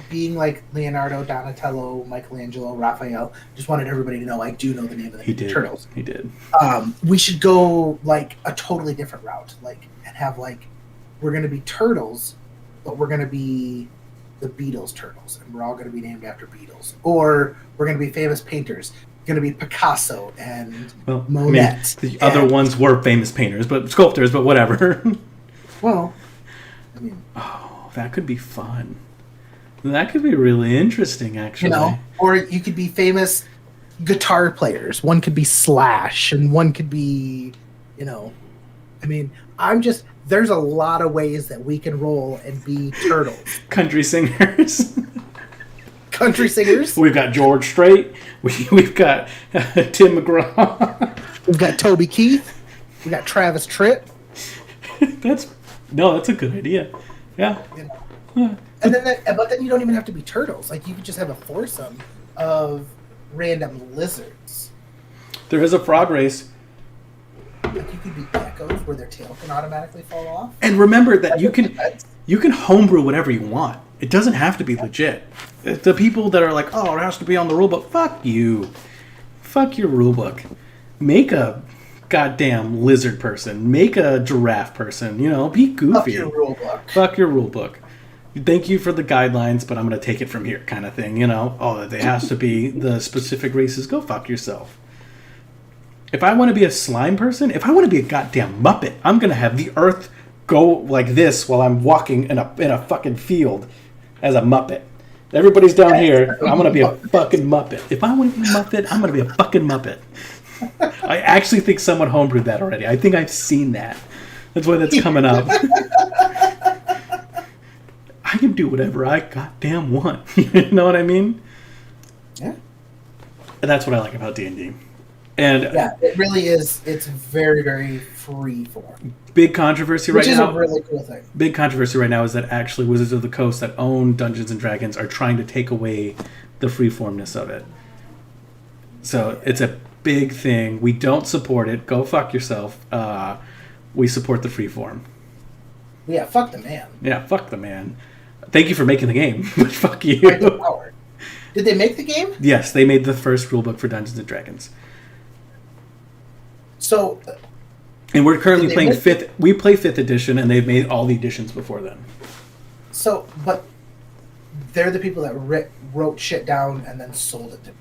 [SPEAKER 2] being like Leonardo, Donatello, Michelangelo, Raphael, just wanted everybody to know I do know the name of the Turtles.
[SPEAKER 1] He did.
[SPEAKER 2] We should go like a totally different route, like, and have like, we're going to be turtles, but we're going to be the Beatles turtles, and we're all going to be named after Beatles. Or we're going to be famous painters. going to be Picasso and
[SPEAKER 1] Well,
[SPEAKER 2] Monet.
[SPEAKER 1] I mean, the other ones were famous painters, but sculptors, but whatever.
[SPEAKER 2] Well, I mean,
[SPEAKER 1] Oh, that could be fun. That could be really interesting, actually.
[SPEAKER 2] or you could be famous guitar players. One could be Slash, and one could be, I mean, there's a lot of ways that we can roll and be turtles.
[SPEAKER 1] Country singers.
[SPEAKER 2] Country singers.
[SPEAKER 1] We've got George Strait. We've got Tim McGraw.
[SPEAKER 2] We've got Toby Keith. We got Travis Tritt.
[SPEAKER 1] That's a good idea. Yeah.
[SPEAKER 2] And then, but then you don't even have to be turtles. Like, you could just have a foursome of random lizards.
[SPEAKER 1] There is a frog race.
[SPEAKER 2] Like, you could be geckos where their tail can automatically fall off.
[SPEAKER 1] And remember that you can homebrew whatever you want. It doesn't have to be legit. The people that are like, oh, it has to be on the rulebook. Fuck you. Fuck your rulebook. Make a goddamn lizard person. Make a giraffe person. Be goofy.
[SPEAKER 2] Fuck your rulebook.
[SPEAKER 1] Fuck your rulebook. Thank you for the guidelines, but I'm going to take it from here kind of thing. Oh, it has to be the specific races. Go fuck yourself. If I want to be a slime person, if I want to be a goddamn Muppet, I'm going to have the earth go like this while I'm walking in a fucking field as a Muppet. Everybody's down here. I'm going to be a fucking Muppet. If I want to be a Muppet, I'm going to be a fucking Muppet. I actually think someone homebrewed that already. I think I've seen that. That's why that's coming up. I can do whatever I goddamn want. You know what I mean?
[SPEAKER 2] Yeah.
[SPEAKER 1] And that's what I like about D&D. And
[SPEAKER 2] yeah, it really is. It's very, very free form.
[SPEAKER 1] Big controversy right now. Which is
[SPEAKER 2] a really cool thing.
[SPEAKER 1] Big controversy right now is that actually Wizards of the Coast that own Dungeons and Dragons are trying to take away the freeformness of it. So it's a big thing. We don't support it. Go fuck yourself. We support the freeform.
[SPEAKER 2] Yeah, fuck the man.
[SPEAKER 1] Yeah, fuck the man. Thank you for making the game, but fuck you.
[SPEAKER 2] Did they make the game?
[SPEAKER 1] Yes, they made the first rulebook for Dungeons and Dragons.
[SPEAKER 2] So,
[SPEAKER 1] and we're currently playing fifth. We play 5th edition, and they've made all the editions before then.
[SPEAKER 2] So, but they're the people that wrote shit down and then sold it to.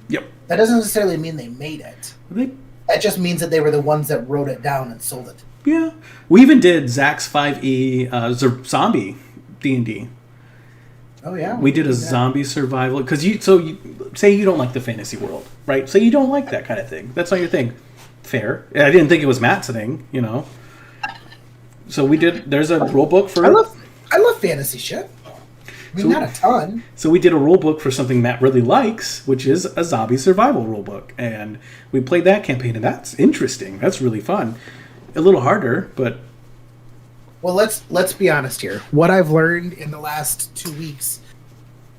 [SPEAKER 1] Yep.
[SPEAKER 2] That doesn't necessarily mean they made it. That just means that they were the ones that wrote it down and sold it.
[SPEAKER 1] Yeah, we even did Zach's 5e zombie D&D.
[SPEAKER 2] Oh yeah,
[SPEAKER 1] we did a zombie survival because you say you don't like the fantasy world, right? So you don't like that kind of thing. That's not your thing. Fair. I didn't think it was Matt's thing, So we did. There's a rule book for.
[SPEAKER 2] I love fantasy shit. I mean, not a ton.
[SPEAKER 1] So we did a rule book for something Matt really likes, which is a zombie survival rule book, and we played that campaign, and that's interesting. That's really fun. A little harder, but.
[SPEAKER 2] Well, let's be honest here. What I've learned in the last 2 weeks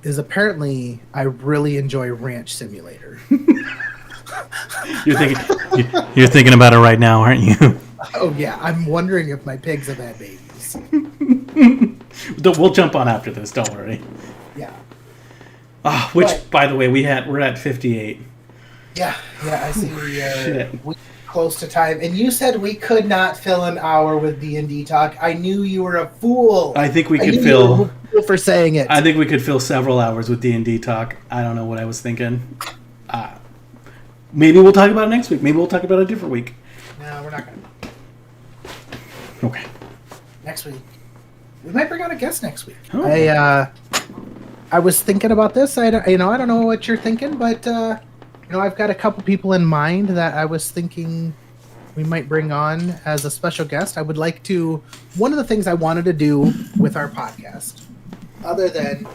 [SPEAKER 2] is apparently I really enjoy Ranch Simulator.
[SPEAKER 1] You're thinking about it right now, aren't you?
[SPEAKER 2] Oh yeah, I'm wondering if my pigs have had babies.
[SPEAKER 1] We'll jump on after this. Don't worry.
[SPEAKER 2] Yeah.
[SPEAKER 1] By the way, we're at 58.
[SPEAKER 2] Yeah. I see. We're close to time, and you said we could not fill an hour with D&D talk. I knew you were a fool.
[SPEAKER 1] I think we could fill
[SPEAKER 2] for saying it.
[SPEAKER 1] I think we could fill several hours with D&D talk. I don't know what I was thinking. Maybe we'll talk about it next week. Maybe we'll talk about it a different week.
[SPEAKER 2] No, we're not going
[SPEAKER 1] to. Okay.
[SPEAKER 2] Next week. We might bring on a guest next week.
[SPEAKER 1] Oh.
[SPEAKER 2] I was thinking about this. I don't know what you're thinking, but I've got a couple people in mind that I was thinking we might bring on as a special guest. I would like to. One of the things I wanted to do with our podcast, other than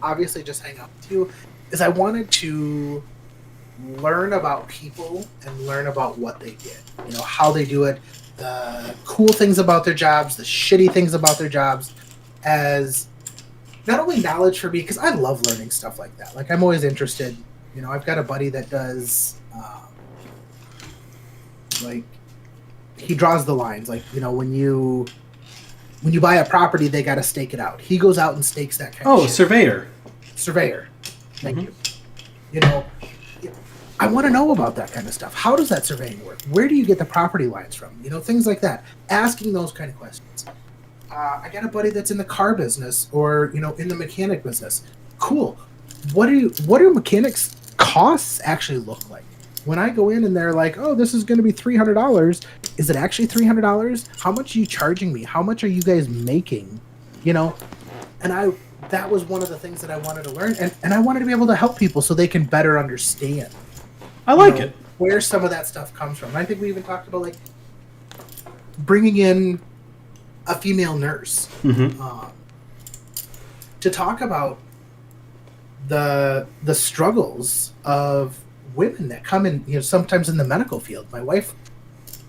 [SPEAKER 2] obviously just hang out with you, is I wanted to learn about people and learn about what they did. How they do it, the cool things about their jobs, the shitty things about their jobs, as not only knowledge for me, because I love learning stuff like that. Like, I'm always interested. I've got a buddy that does, he draws the lines. Like, when you buy a property, they got to stake it out. He goes out and stakes that kind of shit.
[SPEAKER 1] Surveyor.
[SPEAKER 2] Thank you. I want to know about that kind of stuff. How does that surveying work? Where do you get the property lines from? Things like that. Asking those kind of questions. I got a buddy that's in the car business or, in the mechanic business. Cool. What do mechanics costs actually look like? when I go in and they're like, "Oh, this is going to be $300," is it actually $300? How much are you charging me? How much are you guys making? You know, and that was one of the things that I wanted to learn, and I wanted to be able to help people so they can better understand.
[SPEAKER 1] I like it.
[SPEAKER 2] Where some of that stuff comes from. And I think we even talked about like bringing in a female nurse to talk about the struggles of women that come in, sometimes in the medical field. My wife,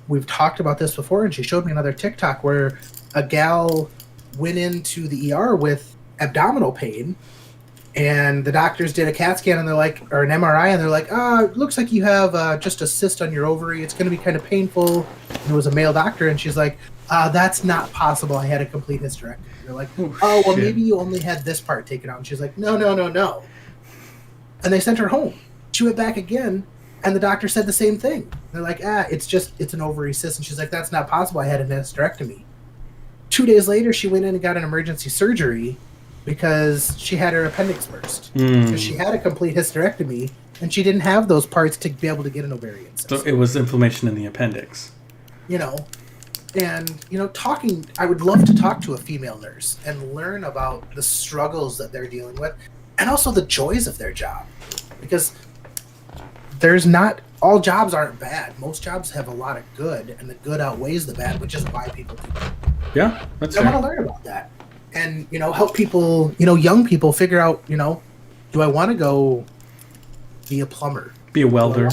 [SPEAKER 2] we've talked about this before, and she showed me another TikTok where a gal went into the ER with abdominal pain, and the doctors did a CAT scan and they're like, or an MRI, and they're like, it looks like you have just a cyst on your ovary. It's going to be kind of painful. And it was a male doctor, and she's like, that's not possible. I had a complete hysterectomy. They're like,
[SPEAKER 1] shit.
[SPEAKER 2] Maybe you only had this part taken out. And she's like, no. And they sent her home. She went back again, and the doctor said the same thing. They're like, it's an ovary cyst. And she's like, that's not possible. I had a hysterectomy. 2 days later, she went in and got an emergency surgery because she had her appendix burst. Because she had a complete hysterectomy, and she didn't have those parts to be able to get an ovarian cyst.
[SPEAKER 1] So it was inflammation in the appendix.
[SPEAKER 2] And, I would love to talk to a female nurse and learn about the struggles that they're dealing with and also the joys of their job. Because all jobs aren't bad. Most jobs have a lot of good, and the good outweighs the bad, which is why people do it.
[SPEAKER 1] Yeah, that's
[SPEAKER 2] I
[SPEAKER 1] fair.
[SPEAKER 2] want to learn about that and, help people, young people figure out, do I want to go be a plumber?
[SPEAKER 1] Be a welder.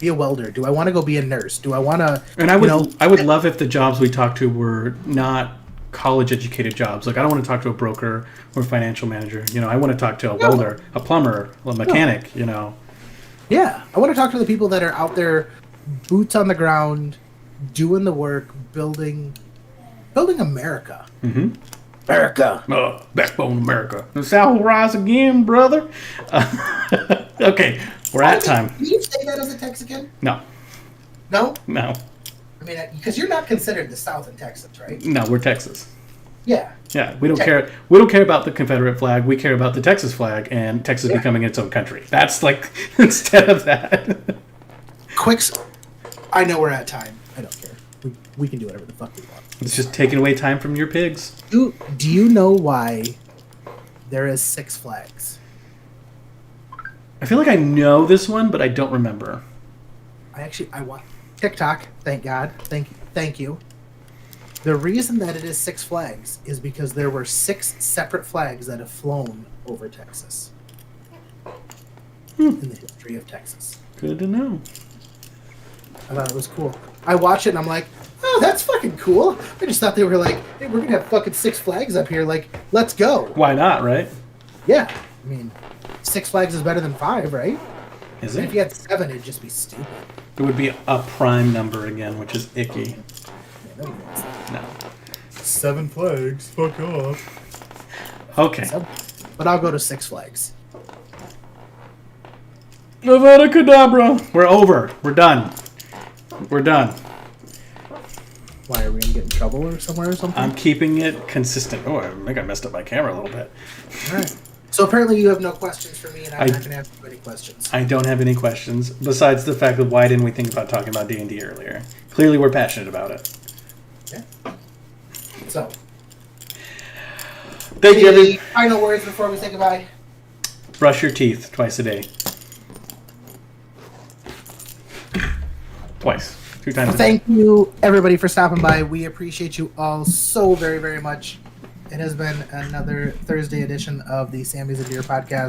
[SPEAKER 2] Be a welder. Do I want to go be a nurse? Do I want to?
[SPEAKER 1] And I would love if the jobs we talked to were not college educated jobs. Like, I don't want to talk to a broker or a financial manager. I want to talk to a welder, a plumber, a mechanic.
[SPEAKER 2] Yeah, I want to talk to the people that are out there, boots on the ground, doing the work, building America.
[SPEAKER 1] Mm-hmm.
[SPEAKER 2] America.
[SPEAKER 1] Backbone America. The South will rise again, brother. Okay, we're at time.
[SPEAKER 2] Can you say that as a Texican?
[SPEAKER 1] No.
[SPEAKER 2] No?
[SPEAKER 1] No.
[SPEAKER 2] I mean, because you're not considered the South in Texas, right?
[SPEAKER 1] No, we're Texas.
[SPEAKER 2] Yeah.
[SPEAKER 1] Yeah, we don't care. We don't care about the Confederate flag. We care about the Texas flag and Texas becoming its own country. That's like instead of that.
[SPEAKER 2] I know we're at time. I don't care. We can do whatever the fuck we want.
[SPEAKER 1] It's just taking away time from your pigs.
[SPEAKER 2] Do you know why there is Six Flags?
[SPEAKER 1] I feel like I know this one, but I don't remember.
[SPEAKER 2] I want TikTok. Thank God. Thank you. The reason that it is Six Flags is because there were 6 separate flags that have flown over Texas in the history of Texas.
[SPEAKER 1] Good to know.
[SPEAKER 2] I thought it was cool. I watch it and I'm like, oh, that's fucking cool. I just thought they were like, hey, we're going to have fucking 6 flags up here. Like, let's go.
[SPEAKER 1] Why not, right?
[SPEAKER 2] Yeah. I mean, 6 flags is better than 5, right?
[SPEAKER 1] Is
[SPEAKER 2] And
[SPEAKER 1] it?
[SPEAKER 2] if you had 7, it'd just be stupid.
[SPEAKER 1] It would be a prime number again, which is icky.
[SPEAKER 2] Yeah, nobody wants that.
[SPEAKER 1] No.
[SPEAKER 2] 7 flags. Fuck off.
[SPEAKER 1] Okay.
[SPEAKER 2] But I'll go to 6 flags.
[SPEAKER 1] Avada Kedavra. We're over. We're done. We're done.
[SPEAKER 2] Why, are we going to get in trouble or somewhere or something?
[SPEAKER 1] I'm keeping it consistent. Oh, I think I messed up my camera a little bit.
[SPEAKER 2] All right. So apparently you have no questions for me, and I'm not going to have any questions.
[SPEAKER 1] I don't have any questions, besides the fact that why didn't we think about talking about D&D earlier? Clearly we're passionate about it.
[SPEAKER 2] Yeah. So.
[SPEAKER 1] Thank you,
[SPEAKER 2] Any
[SPEAKER 1] everybody.
[SPEAKER 2] final words before we say goodbye?
[SPEAKER 1] Brush your teeth twice a day. Twice. 2 times a day.
[SPEAKER 2] Thank you, everybody, for stopping by. We appreciate you all so very, very much. It has been another Thursday edition of the Sammies and Beer podcast.